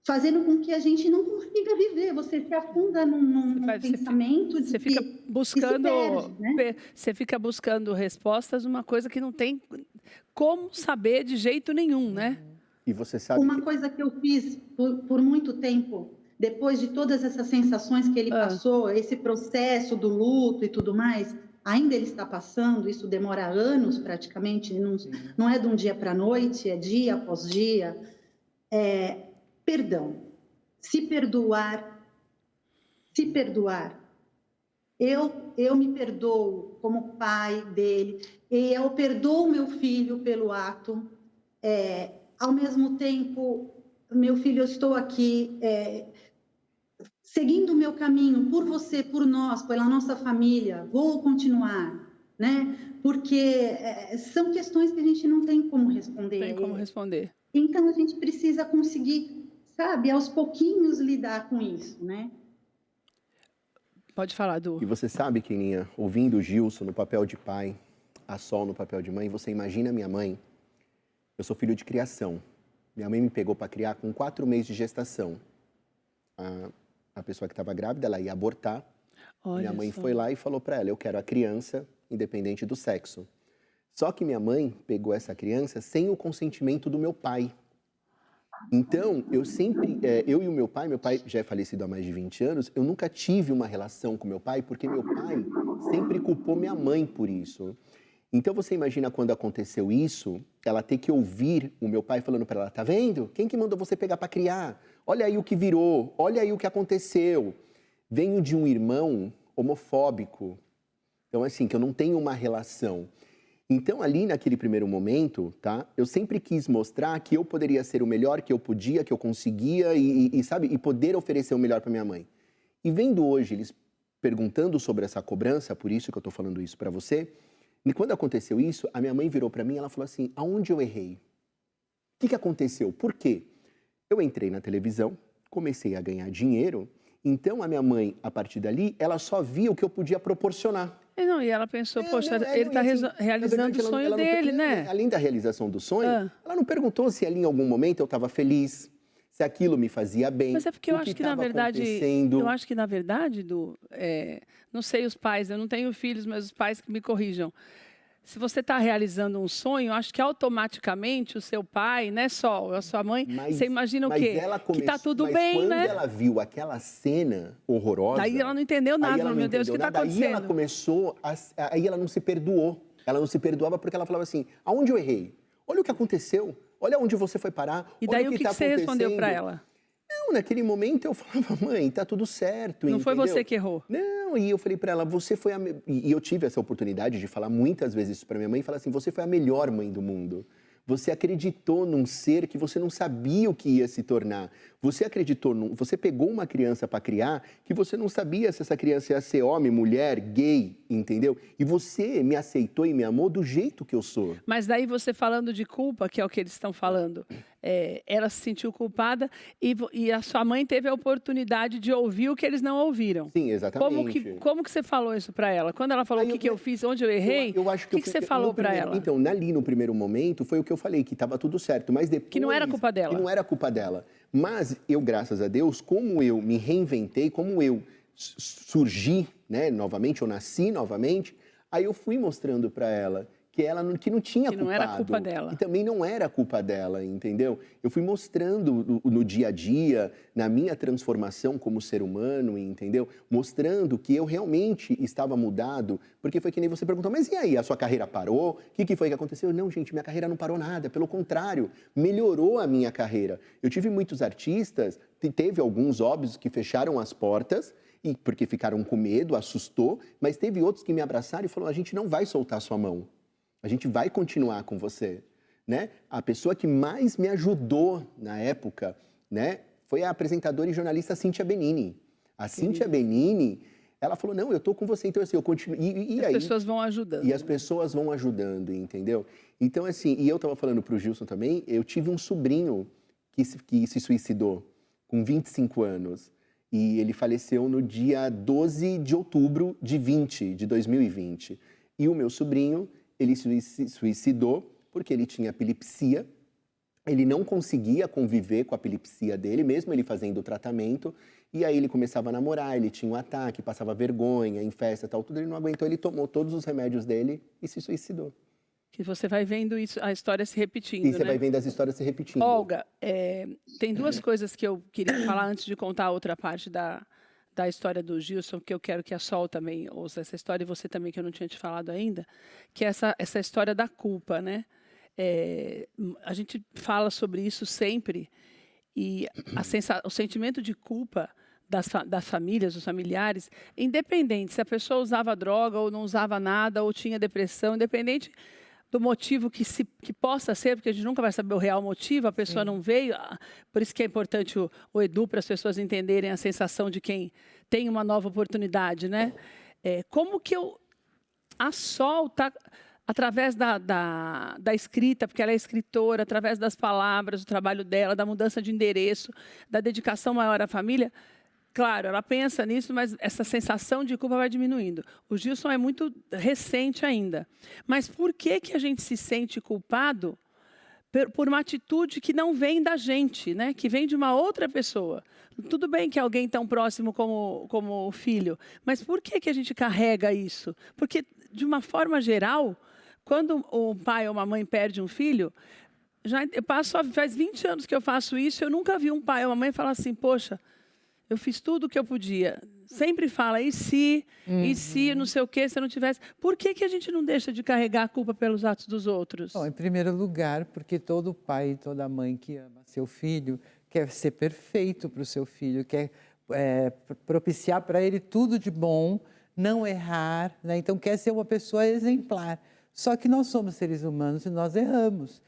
fazendo com que a gente não consiga viver. Você se afunda num pensamento de você fica buscando, perde, né? Você fica buscando respostas numa coisa que não tem como saber de jeito nenhum, né? E você sabe Uma coisa que eu fiz por muito tempo, depois de todas essas sensações que ele passou, esse processo do luto e tudo mais, ainda ele está passando, isso demora anos praticamente, não é de um dia para a noite, é dia após dia. Perdão, se perdoar. Eu me perdoo como pai dele, e eu perdoo meu filho pelo ato. Ao mesmo tempo, meu filho, eu estou aqui seguindo o meu caminho por você, por nós, pela nossa família. Vou continuar, né? Porque são questões que a gente não tem como responder. Tem como responder. Então, a gente precisa conseguir, sabe, aos pouquinhos lidar com isso, né? Pode falar, Du. E você sabe, Keninha, ouvindo o Gilson no papel de pai, a Sol no papel de mãe, você imagina a minha mãe. Eu sou filho de criação. Minha mãe me pegou para criar com 4 meses de gestação. A pessoa que estava grávida, ela ia abortar. Olha minha mãe só. foi lá e falou para ela, eu quero a criança, independente do sexo. Só que minha mãe pegou essa criança sem o consentimento do meu pai. Então, eu e o meu pai já é falecido há mais de 20 anos, eu nunca tive uma relação com meu pai, porque meu pai sempre culpou minha mãe por isso. Então, você imagina quando aconteceu isso, ela ter que ouvir o meu pai falando para ela, tá vendo? Quem que mandou você pegar para criar? Olha aí o que virou, olha aí o que aconteceu. Venho de um irmão homofóbico, então assim, que eu não tenho uma relação. Então, ali naquele primeiro momento, tá? Eu sempre quis mostrar que eu poderia ser o melhor, que eu podia, que eu conseguia sabe, e poder oferecer o melhor para minha mãe. E vendo hoje eles perguntando sobre essa cobrança, por isso que eu tô falando isso para você, e quando aconteceu isso, a minha mãe virou para mim e ela falou assim, aonde eu errei? O que aconteceu? Por quê? Eu entrei na televisão, comecei a ganhar dinheiro, então a minha mãe, a partir dali, ela só via o que eu podia proporcionar. Não, e ela pensou, poxa, ele está realizando o sonho dele, né? Além da realização do sonho, ela não perguntou se ali em algum momento eu estava feliz, se aquilo me fazia bem. Mas é porque eu acho que, na verdade, não sei os pais, eu não tenho filhos, mas os pais que me corrijam. Se você está realizando um sonho, acho que automaticamente o seu pai, né, Sol, a sua mãe, você imagina o quê? Que está tudo bem, né? Quando ela viu aquela cena horrorosa... Daí ela não entendeu nada, meu Deus, o que está acontecendo? Aí ela começou, aí ela não se perdoou. Ela não se perdoava porque ela falava assim, aonde eu errei? Olha o que aconteceu, olha onde você foi parar, e daí olha o que você respondeu para ela? Não, naquele momento eu falava, mãe, tá tudo certo, não entendeu? Foi você que errou? Não, e eu falei para ela, você foi a... E eu tive essa oportunidade de falar muitas vezes isso para minha mãe, e falar assim, você foi a melhor mãe do mundo. Você acreditou num ser que você não sabia o que ia se tornar. Você acreditou, você pegou uma criança para criar que você não sabia se essa criança ia ser homem, mulher, gay, entendeu? E você me aceitou e me amou do jeito que eu sou. Mas daí você falando de culpa, que é o que eles estão falando, ela se sentiu culpada e a sua mãe teve a oportunidade de ouvir o que eles não ouviram. Sim, exatamente. Como que você falou isso para ela? Quando ela falou o que eu fiz, onde eu errei, o que você falou para ela? Então, ali no primeiro momento, foi o que eu falei, que estava tudo certo, mas depois... Que não era culpa dela. Que não era culpa dela. Mas eu, graças a Deus, como eu me reinventei, como eu surgi, né, novamente, eu nasci novamente, aí eu fui mostrando para ela que não tinha culpado. Que não era culpa dela. E também não era culpa dela, entendeu? Eu fui mostrando no dia a dia, na minha transformação como ser humano, entendeu? Mostrando que eu realmente estava mudado, porque foi que nem você perguntou, mas e aí, a sua carreira parou? O que foi que aconteceu? Não, gente, minha carreira não parou nada, pelo contrário, melhorou a minha carreira. Eu tive muitos artistas, teve alguns, óbvios, que fecharam as portas, porque ficaram com medo, assustou, mas teve outros que me abraçaram e falaram, a gente não vai soltar sua mão. A a gente vai continuar com você, né? A pessoa que mais me ajudou na época, né, foi a apresentadora e jornalista Cíntia Benini. A Cíntia Benini, ela falou, não, eu tô com você, então assim, eu continuo. E As aí, pessoas vão ajudando. e as pessoas vão ajudando, entendeu? Então, assim, e eu tava falando pro Gilson também, eu tive um sobrinho que se suicidou com 25 anos. E ele faleceu no dia 12 de outubro de 2020. E o meu sobrinho, ele se suicidou porque ele tinha epilepsia. Ele não conseguia conviver com a epilepsia dele, mesmo ele fazendo o tratamento. E aí ele começava a namorar, ele tinha um ataque, passava vergonha em festa e tal, tudo. Ele não aguentou, ele tomou todos os remédios dele e se suicidou. Que você vai vendo isso, a história se repetindo, E você né? vai vendo as histórias se repetindo. Olga, tem duas coisas que eu queria falar antes de contar a outra parte da história do Gilson, que eu quero que a Sol também ouça essa história, e você também, que eu não tinha te falado ainda, que é essa história da culpa, né? A gente fala sobre isso sempre, e o sentimento de culpa das famílias, dos familiares, independente se a pessoa usava droga ou não usava nada, ou tinha depressão, independente do motivo que possa ser, porque a gente nunca vai saber o real motivo, a pessoa não veio. Por isso que é importante o Edu, para as pessoas entenderem a sensação de quem tem uma nova oportunidade, né? Como que a Sol está, através da escrita, porque ela é escritora, através das palavras, do trabalho dela, da mudança de endereço, da dedicação maior à família. Claro, ela pensa nisso, mas essa sensação de culpa vai diminuindo. O Gilson é muito recente ainda. Mas por que a gente se sente culpado por uma atitude que não vem da gente, né? Que vem de uma outra pessoa? Tudo bem que é alguém tão próximo como o filho, mas por que a gente carrega isso? Porque, de uma forma geral, quando o pai ou uma mãe perde um filho, faz 20 anos que eu faço isso, eu nunca vi um pai ou uma mãe falar assim, poxa, eu fiz tudo o que eu podia. Sempre fala, e se, não sei o quê, se eu não tivesse. Por que a gente não deixa de carregar a culpa pelos atos dos outros? Bom, em primeiro lugar, porque todo pai e toda mãe que ama seu filho quer ser perfeito para o seu filho, quer propiciar para ele tudo de bom, não errar, né? Então quer ser uma pessoa exemplar. Só que nós somos seres humanos e nós erramos.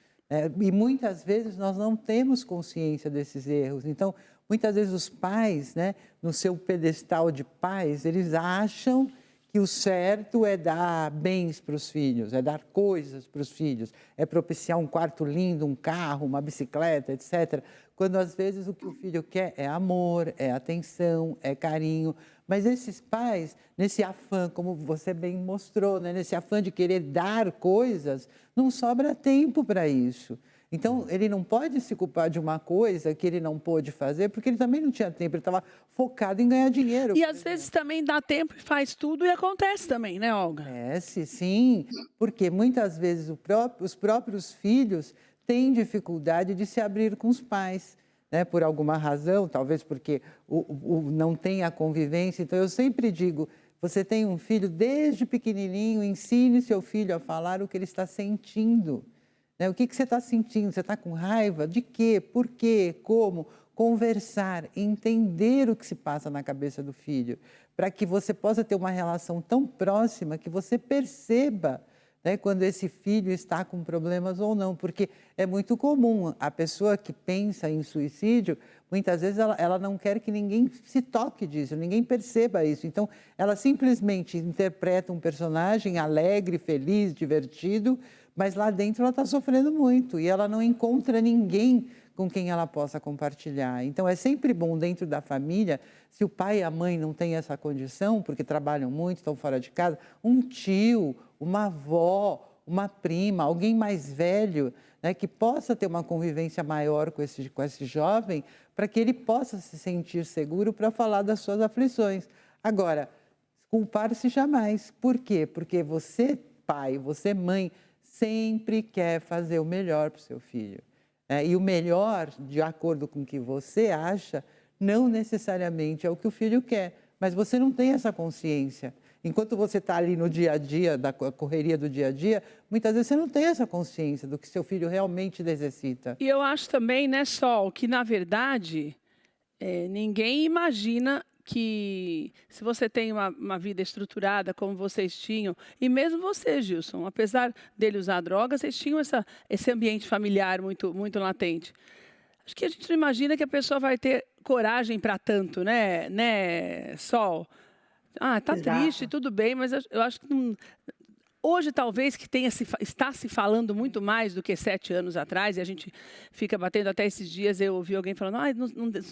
E muitas vezes nós não temos consciência desses erros. Então, muitas vezes os pais, né, no seu pedestal de pais, eles acham que o certo é dar bens para os filhos, é dar coisas para os filhos, é propiciar um quarto lindo, um carro, uma bicicleta, etc. Quando às vezes o que o filho quer é amor, é atenção, é carinho. Mas esses pais, nesse afã, como você bem mostrou, né, nesse afã de querer dar coisas, não sobra tempo para isso. Então, ele não pode se culpar de uma coisa que ele não pôde fazer, porque ele também não tinha tempo, ele estava focado em ganhar dinheiro. E às vezes também dá tempo e faz tudo e acontece também, né, Olga? Sim, porque muitas vezes os próprios filhos têm dificuldade de se abrir com os pais, né, por alguma razão, talvez porque não tem a convivência. Então, eu sempre digo, você tem um filho, desde pequenininho, ensine seu filho a falar o que ele está sentindo. O que você está sentindo? Você está com raiva? De quê? Por quê? Como? Conversar, entender o que se passa na cabeça do filho, para que você possa ter uma relação tão próxima que você perceba, né, quando esse filho está com problemas ou não. Porque é muito comum, a pessoa que pensa em suicídio, muitas vezes ela não quer que ninguém se toque disso, ninguém perceba isso. Então, ela simplesmente interpreta um personagem alegre, feliz, divertido, mas lá dentro ela está sofrendo muito e ela não encontra ninguém com quem ela possa compartilhar. Então, é sempre bom dentro da família, se o pai e a mãe não têm essa condição, porque trabalham muito, estão fora de casa, um tio, uma avó, uma prima, alguém mais velho, né, que possa ter uma convivência maior com esse jovem, para que ele possa se sentir seguro para falar das suas aflições. Agora, culpar-se jamais. Por quê? Porque você, pai, você, mãe, sempre quer fazer o melhor para o seu filho. E o melhor, de acordo com o que você acha, não necessariamente é o que o filho quer. Mas você não tem essa consciência. Enquanto você está ali no dia a dia, da correria do dia a dia, muitas vezes você não tem essa consciência do que seu filho realmente necessita. E eu acho também, né, Sol, que na verdade ninguém imagina que se você tem uma vida estruturada como vocês tinham, e mesmo você, Gilson, apesar dele usar drogas, vocês tinham esse ambiente familiar muito, muito latente. Acho que a gente não imagina que a pessoa vai ter coragem para tanto, né, Sol? Ah, tá Exato. triste, tudo bem, mas eu acho que não... Hoje, talvez, que está se falando muito mais do que 7 anos atrás, e a gente fica batendo até esses dias, eu ouvi alguém falando,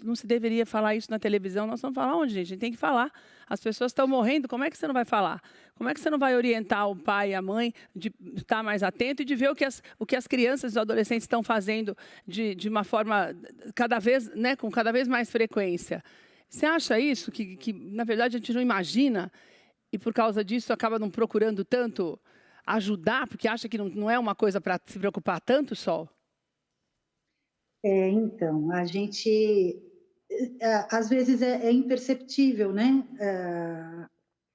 não se deveria falar isso na televisão. Nós vamos falar onde, gente? A gente tem que falar. As pessoas estão morrendo, como é que você não vai falar? Como é que você não vai orientar o pai e a mãe de estar mais atento e de ver o que as crianças e os adolescentes estão fazendo de uma forma cada vez, né, com cada vez mais frequência? Você acha isso, que na verdade, a gente não imagina? E por causa disso acaba não procurando tanto ajudar, porque acha que não é uma coisa para se preocupar tanto, Sol? Então, a gente, às vezes, é imperceptível, né?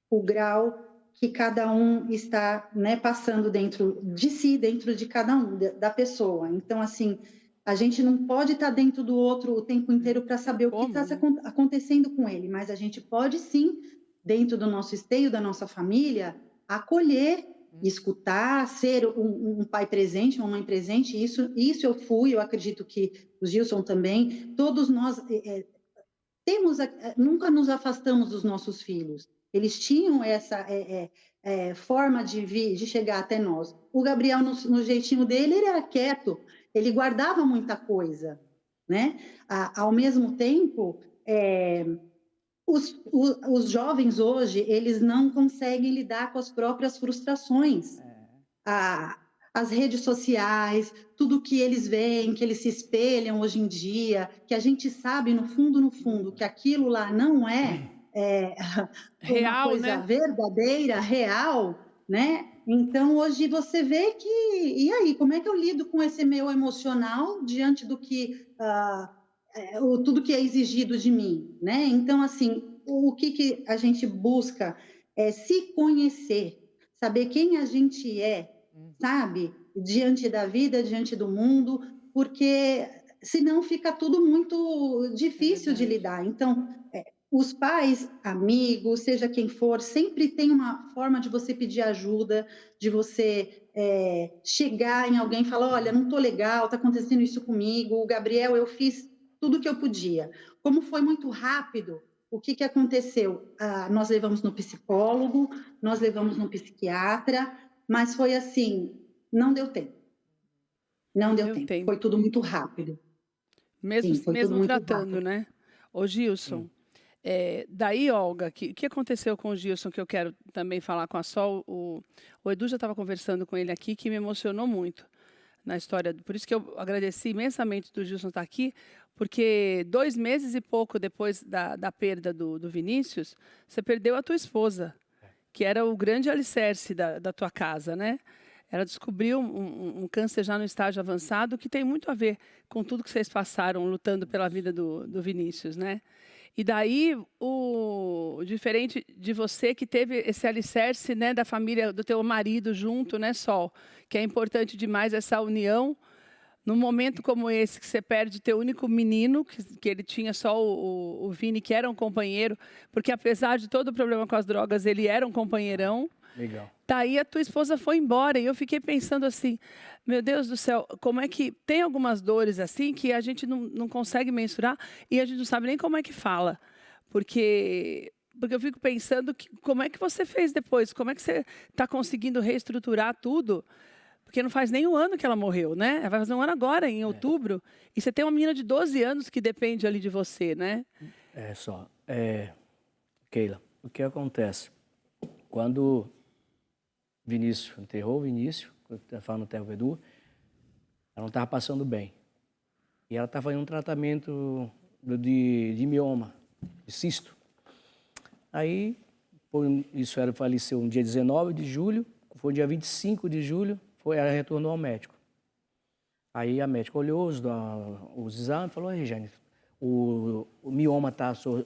O grau que cada um está, né, passando dentro de si, dentro de cada um, da pessoa. Então, assim, a gente não pode estar dentro do outro o tempo inteiro para saber o que está acontecendo com ele, mas a gente pode, sim, dentro do nosso esteio, da nossa família, acolher, escutar, ser um pai presente, uma mãe presente. Isso eu fui, eu acredito que o Gilson também. Todos nós nunca nos afastamos dos nossos filhos. Eles tinham essa forma de chegar até nós. O Gabriel, no jeitinho dele, ele era quieto, ele guardava muita coisa, né? Ao mesmo tempo, os jovens hoje, eles não conseguem lidar com as próprias frustrações. As redes sociais, tudo que eles veem, que eles se espelham hoje em dia, que a gente sabe, no fundo, que aquilo lá não é real, uma coisa, né? verdadeira, real, né? Então, hoje você vê que... E aí, como é que eu lido com esse meu emocional diante do que... tudo que é exigido de mim, né? Então, assim, o que a gente busca é se conhecer, saber quem a gente sabe? Diante da vida, diante do mundo, porque senão fica tudo muito difícil de lidar. Então, os pais, amigos, seja quem for, sempre tem uma forma de você pedir ajuda, de você chegar em alguém e falar, olha, não estou legal, está acontecendo isso comigo, o Gabriel, eu fiz tudo que eu podia. Como foi muito rápido, o que aconteceu? Nós levamos no psicólogo, nós levamos no psiquiatra, mas foi assim, não deu tempo. Não deu tempo. Foi tudo muito rápido. Mesmo, Sim, foi mesmo tudo muito tratando, rápido. né? Ô, Gilson, daí, Olga, o que aconteceu com o Gilson, que eu quero também falar com a Sol? O Edu já estava conversando com ele aqui, que me emocionou muito na história. Por isso que eu agradeci imensamente do Gilson estar aqui, porque 2 meses e pouco depois da perda do Vinícius, você perdeu a tua esposa, que era o grande alicerce da tua casa, né? Ela descobriu um câncer já no estágio avançado, que tem muito a ver com tudo que vocês passaram lutando pela vida do Vinícius, né? E daí, diferente de você, que teve esse alicerce, né, da família, do teu marido junto, né, Sol? Que é importante demais essa união. Num momento como esse, que você perde teu único menino, que ele tinha só o Vini, que era um companheiro, porque apesar de todo o problema com as drogas, ele era um companheirão. Legal. Daí a tua esposa foi embora e eu fiquei pensando assim, meu Deus do céu, como é que tem algumas dores assim que a gente não consegue mensurar e a gente não sabe nem como é que fala. Porque eu fico pensando como é que você fez depois, como é que você está conseguindo reestruturar tudo. Porque não faz nem um ano que ela morreu, né? Vai fazer um ano agora, em outubro. E você tem uma menina de 12 anos que depende ali de você, né? Keila, o que acontece? Quando Vinícius, enterrou o Vinícius, falando até o Edu, ela não estava passando bem. E ela estava em um tratamento de mioma, de cisto. Aí, faleceu no dia 19 de julho, foi no dia 25 de julho, ela retornou ao médico. Aí a médica olhou os exames e falou, Regiane, o mioma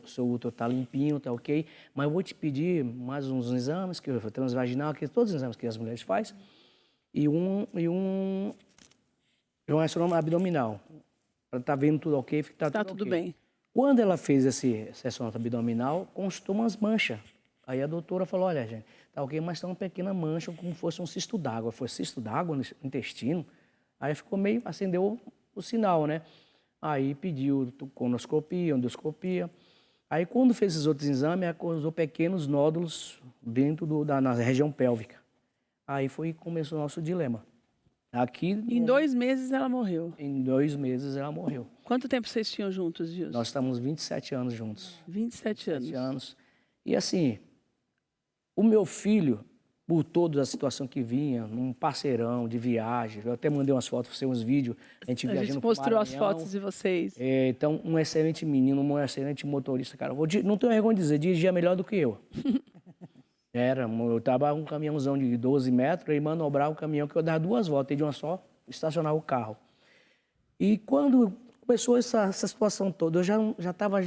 seu útero está limpinho, está ok, mas eu vou te pedir mais uns exames, que transvaginal, todos os exames que as mulheres fazem, e um ressonância abdominal, para estar vendo tudo ok, ficar tudo okay. bem. Quando ela fez esse ressonância abdominal, constou umas manchas. Aí a doutora falou, olha, gente, tá ok, mas tem uma pequena mancha, como se fosse um cisto d'água. Foi cisto d'água no intestino? Aí ficou meio, acendeu o sinal, né? Aí pediu colonoscopia, endoscopia. Aí quando fez esses outros exames, acusou pequenos nódulos dentro na região pélvica. Aí começou o nosso dilema. Aqui, Em 2 meses ela morreu. Em 2 meses ela morreu. Quanto tempo vocês tinham juntos, Gilson? Nós estamos 27 anos juntos. 27 anos. E assim, o meu filho, por toda a situação que vinha, num parceirão de viagem, eu até mandei umas fotos, uns vídeos, a gente viajando. A gente mostrou as fotos de vocês. Então, um excelente menino, um excelente motorista, cara. Não tenho vergonha de dizer, dirigia melhor do que eu. Eu tava um caminhãozão de 12 metros e manobrava um caminhão que eu dava 2 voltas, e de uma só estacionava o carro. E quando começou essa situação toda, eu já estava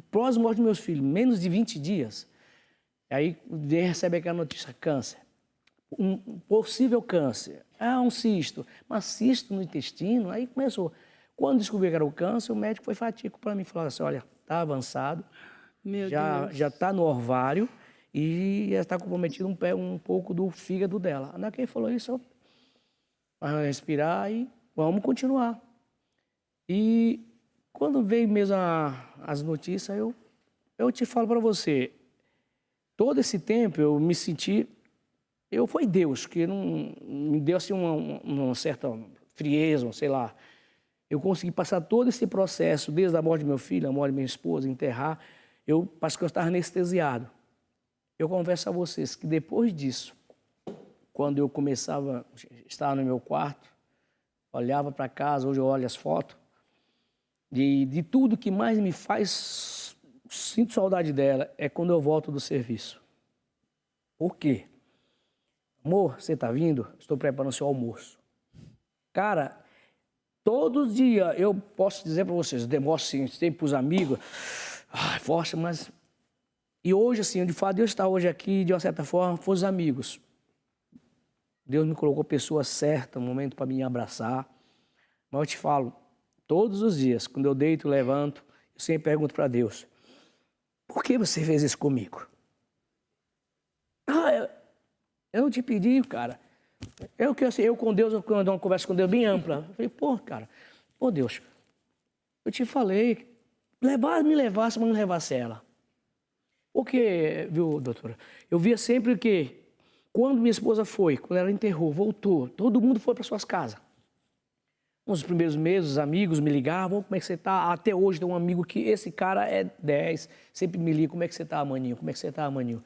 próximo dos meus filhos, menos de 20 dias. Aí recebe aquela notícia, câncer. Um possível câncer. Um cisto. Mas cisto no intestino, aí começou. Quando descobri que era o câncer, o médico foi fatídico para mim e falou assim, olha, está avançado, já está no ovário e já está comprometido um pouco do fígado dela. Na que ele falou isso, vai respirar e vamos continuar. E quando veio mesmo as notícias, eu te falo para você, todo esse tempo eu me senti, foi Deus que não me deu assim uma certa frieza, sei lá. Eu consegui passar todo esse processo, desde a morte do meu filho, a morte da minha esposa, enterrar, parece que eu estava anestesiado. Eu confesso a vocês que depois disso, quando eu estava no meu quarto, olhava para casa, hoje eu olho as fotos, de tudo que mais me faz, sinto saudade dela, é quando eu volto do serviço. Por quê? Amor, você está vindo? Estou preparando o seu almoço. Cara, todos os dias eu posso dizer para vocês, demonstro assim, sempre para os amigos, força, mas... E hoje, assim, de fato, Deus está hoje aqui, de uma certa forma, foram os amigos. Deus me colocou pessoas certas, um momento para me abraçar. Mas eu te falo, todos os dias, quando eu deito e levanto, eu sempre pergunto para Deus, por que você fez isso comigo? Eu não te pedi, cara. Eu com Deus, eu dou uma conversa com Deus bem ampla. Eu falei, cara, Deus, eu te falei, me levasse, mas não levasse ela. Porque, viu, doutora, eu via sempre que, quando minha esposa quando ela enterrou, voltou, todo mundo foi para suas casas. Nos primeiros meses, os amigos me ligavam, como é que você está? Até hoje tem um amigo que, esse cara é 10, sempre me liga, como é que você está, maninho? Como é que você está, maninho?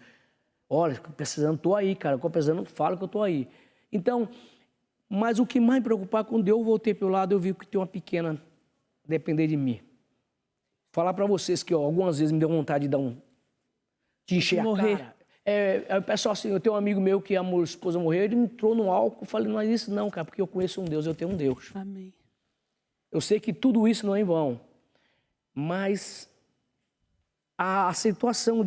Olha, precisando, estou aí, cara, precisando, fala que eu estou aí. Então, mas o que mais me preocupava, quando eu voltei para o lado, eu vi que tem uma pequena depender de mim. Falar para vocês que algumas vezes me deu vontade de encher a cara. O pessoal assim, eu tenho um amigo meu que a esposa morreu, ele entrou no álcool, falei, não é isso não, cara, porque eu conheço um Deus, eu tenho um Deus. Amém. Eu sei que tudo isso não é em vão, mas a situação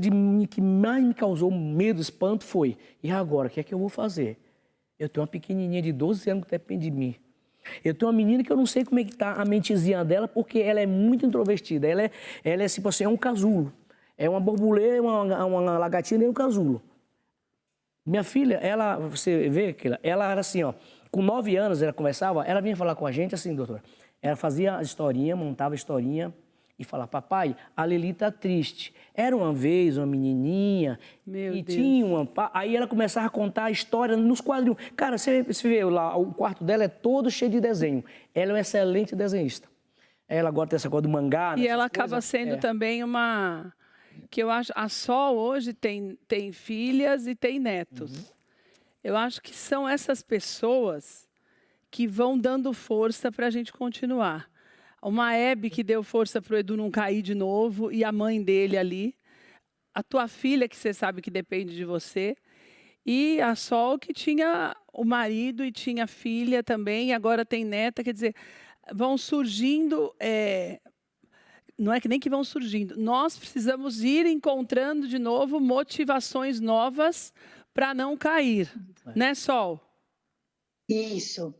que mais me causou medo, espanto foi, e agora, o que é que eu vou fazer? Eu tenho uma pequenininha de 12 anos que depende de mim. Eu tenho uma menina que eu não sei como é que tá a mentezinha dela, porque ela é muito introvertida, ela é tipo assim, é um casulo. É uma borboleta, uma lagartina e um casulo. Minha filha, você vê que ela era assim, ó, com 9 anos ela conversava, ela vinha falar com a gente assim, doutor. Ela fazia a historinha, montava a historinha e falava, papai, a Lili tá triste. Era uma vez uma menininha e tinha uma... Aí ela começava a contar a história nos quadrinhos. Cara, você vê lá, o quarto dela é todo cheio de desenho. Ela é uma excelente desenhista. Ela gosta dessa coisa do mangá. E ela acaba sendo também uma... que eu acho, a Sol hoje tem filhas e tem netos. Uhum. Eu acho que são essas pessoas que vão dando força para a gente continuar. Uma Hebe que deu força para o Edu não cair de novo, e a mãe dele ali. A tua filha, que você sabe que depende de você. E a Sol, que tinha o marido e tinha filha também, e agora tem neta. Quer dizer, vão surgindo... Não é que nem que vão surgindo. Nós precisamos ir encontrando de novo motivações novas para não cair. Né, Sol? Isso.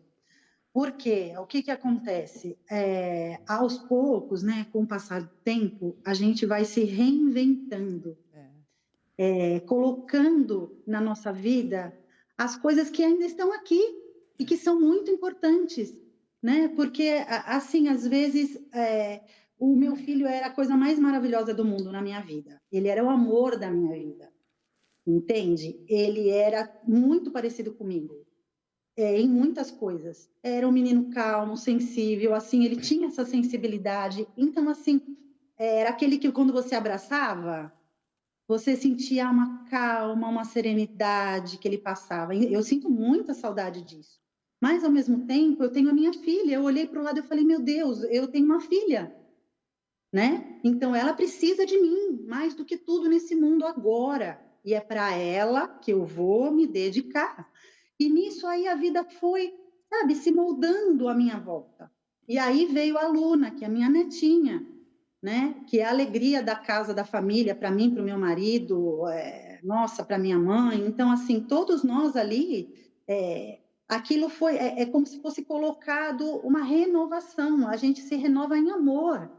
Por quê? O que acontece? Aos poucos, né, com o passar do tempo, a gente vai se reinventando, colocando na nossa vida as coisas que ainda estão aqui e que são muito importantes, né? Porque, assim, às vezes, o meu filho era a coisa mais maravilhosa do mundo na minha vida. Ele era o amor da minha vida, entende? Ele era muito parecido comigo. Em muitas coisas. Era um menino calmo, sensível, assim, ele tinha essa sensibilidade. Então, assim, era aquele que quando você abraçava, você sentia uma calma, uma serenidade que ele passava. Eu sinto muita saudade disso. Mas, ao mesmo tempo, eu tenho a minha filha. Eu olhei para o lado e falei, meu Deus, eu tenho uma filha, né? Então, ela precisa de mim, mais do que tudo nesse mundo agora. E é para ela que eu vou me dedicar. E nisso aí a vida foi, sabe, se moldando à minha volta. E aí veio a Luna, que é a minha netinha, né? Que é a alegria da casa, da família, para mim, para o meu marido, nossa, para minha mãe. Então, assim, todos nós ali, aquilo foi, como se fosse colocado uma renovação. A gente se renova em amor,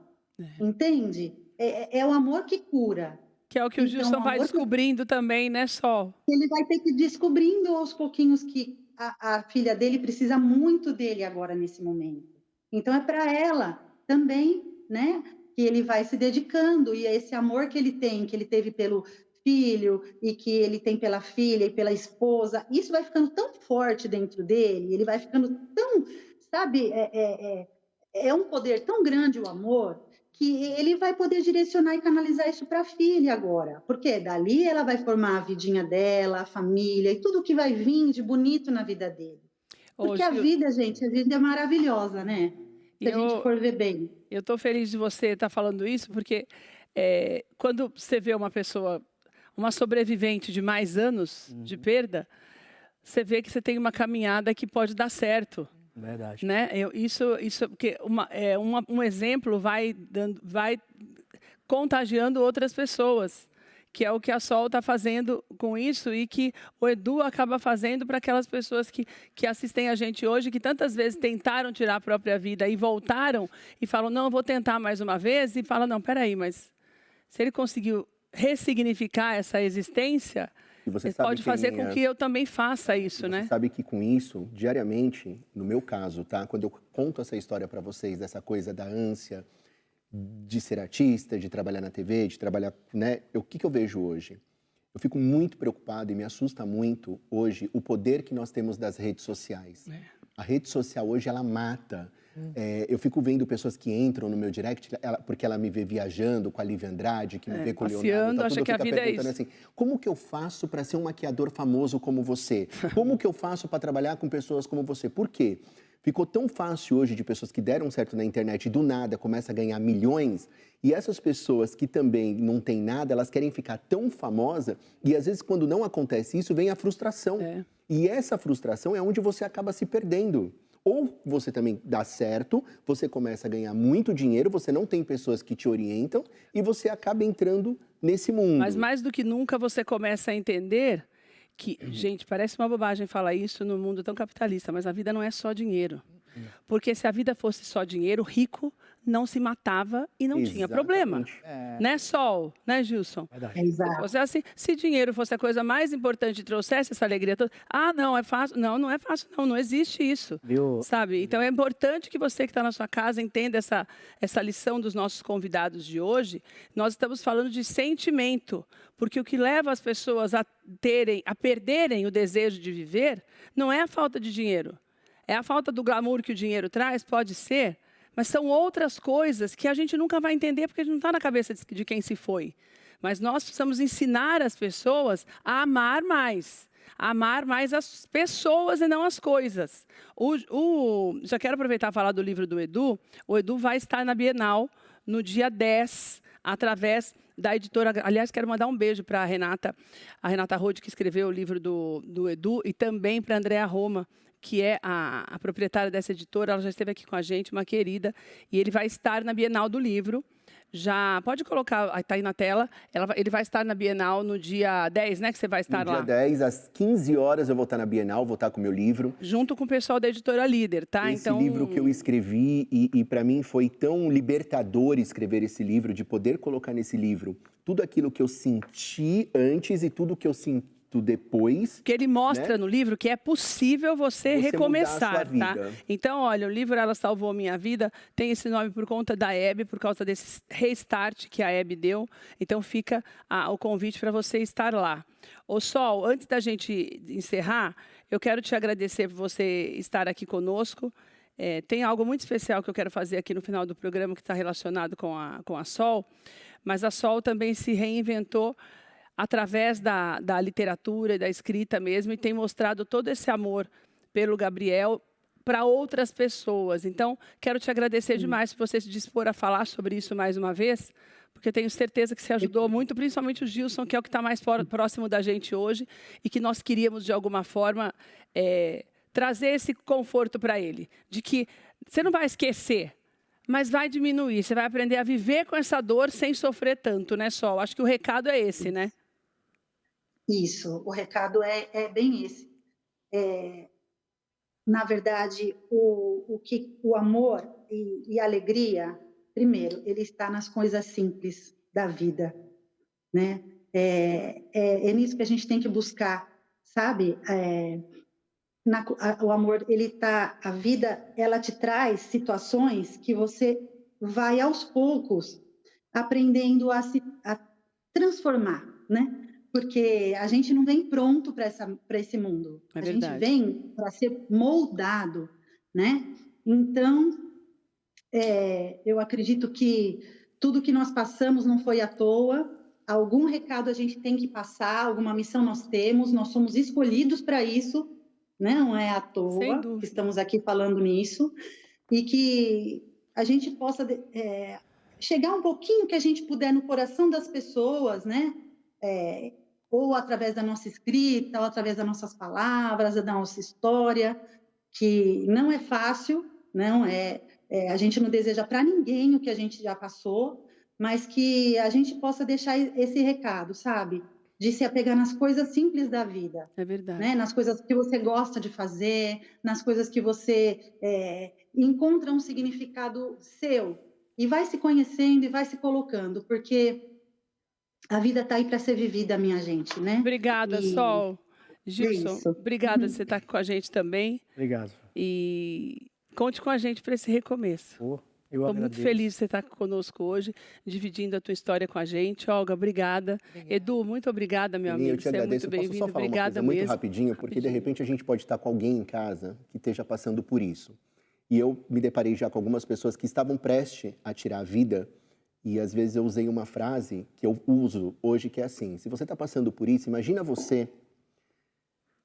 entende? É o amor que cura. Que é o que o Gilson vai descobrindo também, né, Sol? Ele vai ter que ir descobrindo aos pouquinhos que a filha dele precisa muito dele agora, nesse momento. Então, é para ela também, né, que ele vai se dedicando. E esse amor que ele tem, que ele teve pelo filho e que ele tem pela filha e pela esposa, isso vai ficando tão forte dentro dele, ele vai ficando tão, sabe, é um poder tão grande o amor, que ele vai poder direcionar e canalizar isso para a filha agora. Porque dali ela vai formar a vidinha dela, a família e tudo que vai vir de bonito na vida dele. Porque a vida, gente, a vida é maravilhosa, né? Se a gente for ver bem. Eu estou feliz de você estar falando isso, porque quando você vê uma pessoa, uma sobrevivente de mais anos de perda, você vê que você tem uma caminhada que pode dar certo. Verdade. Né? Porque um exemplo vai contagiando outras pessoas, que é o que a Sol está fazendo com isso e que o Edu acaba fazendo para aquelas pessoas que assistem a gente hoje, que tantas vezes tentaram tirar a própria vida e voltaram e falam, não, eu vou tentar mais uma vez, e falam, não, peraí, mas se ele conseguiu ressignificar essa existência, ele pode fazer com que eu também faça isso, né? Você sabe que com isso, diariamente, no meu caso, tá? Quando eu conto essa história para vocês, dessa coisa da ânsia de ser artista, de trabalhar na TV, de trabalhar, né? O que eu vejo hoje? Eu fico muito preocupado e me assusta muito hoje o poder que nós temos das redes sociais. A rede social hoje, ela mata. Eu fico vendo pessoas que entram no meu direct, porque ela me vê viajando com a Lívia Andrade, que me vê com o Leonardo. Acha que a vida é isso. Assim, como que eu faço para ser um maquiador famoso como você? Como que eu faço para trabalhar com pessoas como você? Por quê? Ficou tão fácil hoje de pessoas que deram certo na internet e do nada começam a ganhar milhões. E essas pessoas que também não têm nada, elas querem ficar tão famosas. E às vezes quando não acontece isso, vem a frustração. E essa frustração é onde você acaba se perdendo. Ou você também dá certo, você começa a ganhar muito dinheiro, você não tem pessoas que te orientam e você acaba entrando nesse mundo. Mas mais do que nunca você começa a entender que, gente, parece uma bobagem falar isso no mundo tão capitalista, mas a vida não é só dinheiro. Porque se a vida fosse só dinheiro, rico não se matava e não tinha problema. Né, Sol? Né, Gilson? Exato. Se fosse assim, se dinheiro fosse a coisa mais importante e trouxesse essa alegria toda, não é fácil. Não, não é fácil, não existe isso. Sabe? Então é importante que você que está na sua casa entenda essa lição dos nossos convidados de hoje. Nós estamos falando de sentimento, porque o que leva as pessoas a perderem o desejo de viver não é a falta de dinheiro. É a falta do glamour que o dinheiro traz, pode ser, mas são outras coisas que a gente nunca vai entender porque a gente não está na cabeça de quem se foi. Mas nós precisamos ensinar as pessoas a amar mais as pessoas e não as coisas. Já quero aproveitar e falar do livro do Edu. O Edu vai estar na Bienal no dia 10, através da editora. Aliás, quero mandar um beijo para a Renata Rode, que escreveu o livro do Edu, e também para a Andréa Roma, que é a proprietária dessa editora. Ela já esteve aqui com a gente, uma querida, e ele vai estar na Bienal do Livro. já pode colocar, está aí na tela, ele vai estar na Bienal no dia 10, né, que você vai estar lá? No dia 10, às 15 horas, eu vou estar na Bienal, vou estar com o meu livro. Junto com o pessoal da Editora Líder, tá? Esse livro que eu escrevi, e para mim foi tão libertador escrever esse livro, de poder colocar nesse livro tudo aquilo que eu senti antes e tudo que eu sinto depois. Que ele mostra, né, no livro que é possível você recomeçar, tá? Então, olha, o livro Ela Salvou Minha Vida tem esse nome por conta da Hebe, por causa desse restart que a Hebe deu. Então, fica o convite para você estar lá. Ô Sol, antes da gente encerrar, eu quero te agradecer por você estar aqui conosco. Tem algo muito especial que eu quero fazer aqui no final do programa que está relacionado com a Sol, mas a Sol também se reinventou através da literatura e da escrita mesmo, e tem mostrado todo esse amor pelo Gabriel para outras pessoas. Então, quero te agradecer demais por você se dispor a falar sobre isso mais uma vez, porque tenho certeza que você ajudou muito, principalmente o Gilson, que é o que está mais próximo da gente hoje, e que nós queríamos, de alguma forma, trazer esse conforto para ele, de que você não vai esquecer, mas vai diminuir, você vai aprender a viver com essa dor sem sofrer tanto, né, Sol? Acho que o recado é esse, né? Isso, o recado é bem esse. Na verdade, o amor e a alegria, primeiro, ele está nas coisas simples da vida, né? É nisso que a gente tem que buscar, sabe? O amor, a vida, ela te traz situações que você vai aos poucos aprendendo a transformar, né? Porque a gente não vem pronto para esse mundo. A gente vem para ser moldado, né? Então, eu acredito que tudo que nós passamos não foi à toa. Algum recado a gente tem que passar, alguma missão nós temos, nós somos escolhidos para isso, né? Não é à toa que estamos aqui falando nisso. E que a gente possa chegar um pouquinho que a gente puder no coração das pessoas, né? Ou através da nossa escrita, ou através das nossas palavras, da nossa história, que não é fácil, não a gente não deseja para ninguém o que a gente já passou, mas que a gente possa deixar esse recado, sabe? De se apegar nas coisas simples da vida. É verdade. Né? Nas coisas que você gosta de fazer, nas coisas que você encontra um significado seu, e vai se conhecendo e vai se colocando, porque a vida está aí para ser vivida, minha gente, né? Obrigada, Sol. Gilson, obrigada por você estar com a gente também. Obrigado. E conte com a gente para esse recomeço. Estou muito feliz de você estar conosco hoje, dividindo a tua história com a gente. Olga, obrigada. Edu, muito obrigada, meu amigo. Eu te agradeço. Você é muito bem-vindo. Posso só falar obrigada uma coisa mesmo. muito rapidinho, porque de repente a gente pode estar com alguém em casa que esteja passando por isso. E eu me deparei já com algumas pessoas que estavam prestes a tirar a vida. E às vezes eu usei uma frase que eu uso hoje, que é assim: se você está passando por isso, imagina você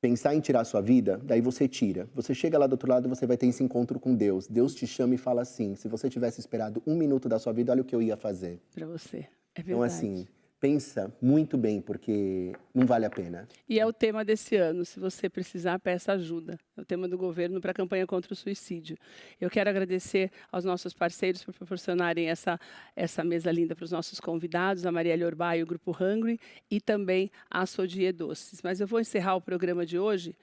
pensar em tirar a sua vida, daí você tira. Você chega lá do outro lado, você vai ter esse encontro com Deus. Deus te chama e fala assim: se você tivesse esperado 1 minuto da sua vida, olha o que eu ia fazer. Para você, é verdade. Então assim, pensa muito bem, porque não vale a pena. E é o tema desse ano, se você precisar, peça ajuda. É o tema do governo para a campanha contra o suicídio. Eu quero agradecer aos nossos parceiros por proporcionarem essa mesa linda para os nossos convidados, a Marielle Orbá e o Grupo Hungry, e também a Sodier Doces. Mas eu vou encerrar o programa de hoje.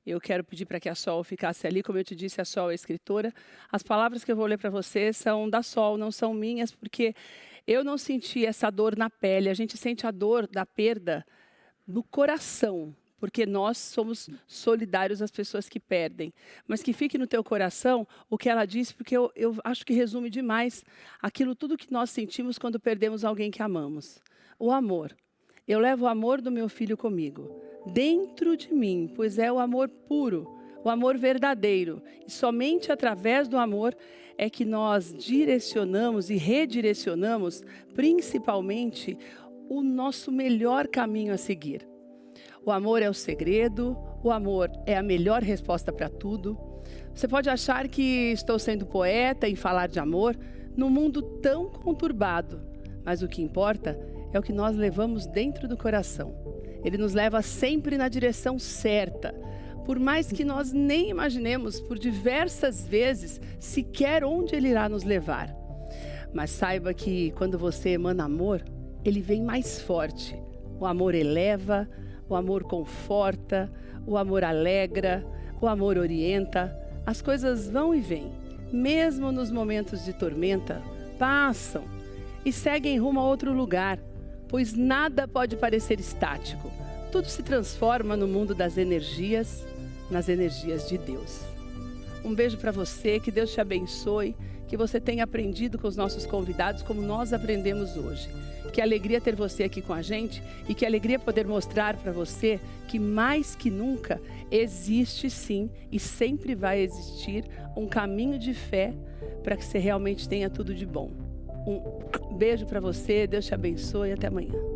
Eu quero pedir para que a Sol ficasse ali. Como eu te disse, a Sol é escritora. As palavras que eu vou ler para você são da Sol, não são minhas, porque eu não senti essa dor na pele. A gente sente a dor da perda no coração, porque nós somos solidários às pessoas que perdem. Mas que fique no teu coração o que ela disse, porque eu acho que resume demais tudo que nós sentimos quando perdemos alguém que amamos. O amor. Eu levo o amor do meu filho comigo, dentro de mim, pois é o amor puro, o amor verdadeiro. E somente através do amor é que nós direcionamos e redirecionamos, principalmente, o nosso melhor caminho a seguir. O amor é o segredo, o amor é a melhor resposta para tudo. Você pode achar que estou sendo poeta em falar de amor num mundo tão conturbado, mas o que importa é o que nós levamos dentro do coração. Ele nos leva sempre na direção certa, por mais que nós nem imaginemos por diversas vezes sequer onde ele irá nos levar. Mas saiba que quando você emana amor, ele vem mais forte. O amor eleva, o amor conforta, o amor alegra, o amor orienta. As coisas vão e vêm, mesmo nos momentos de tormenta, passam e seguem rumo a outro lugar, pois nada pode parecer estático. Tudo se transforma no mundo das energias, nas energias de Deus. Um beijo para você, que Deus te abençoe, que você tenha aprendido com os nossos convidados como nós aprendemos hoje. Que alegria ter você aqui com a gente e que alegria poder mostrar para você que mais que nunca existe sim e sempre vai existir um caminho de fé para que você realmente tenha tudo de bom. Um beijo para você, Deus te abençoe e até amanhã.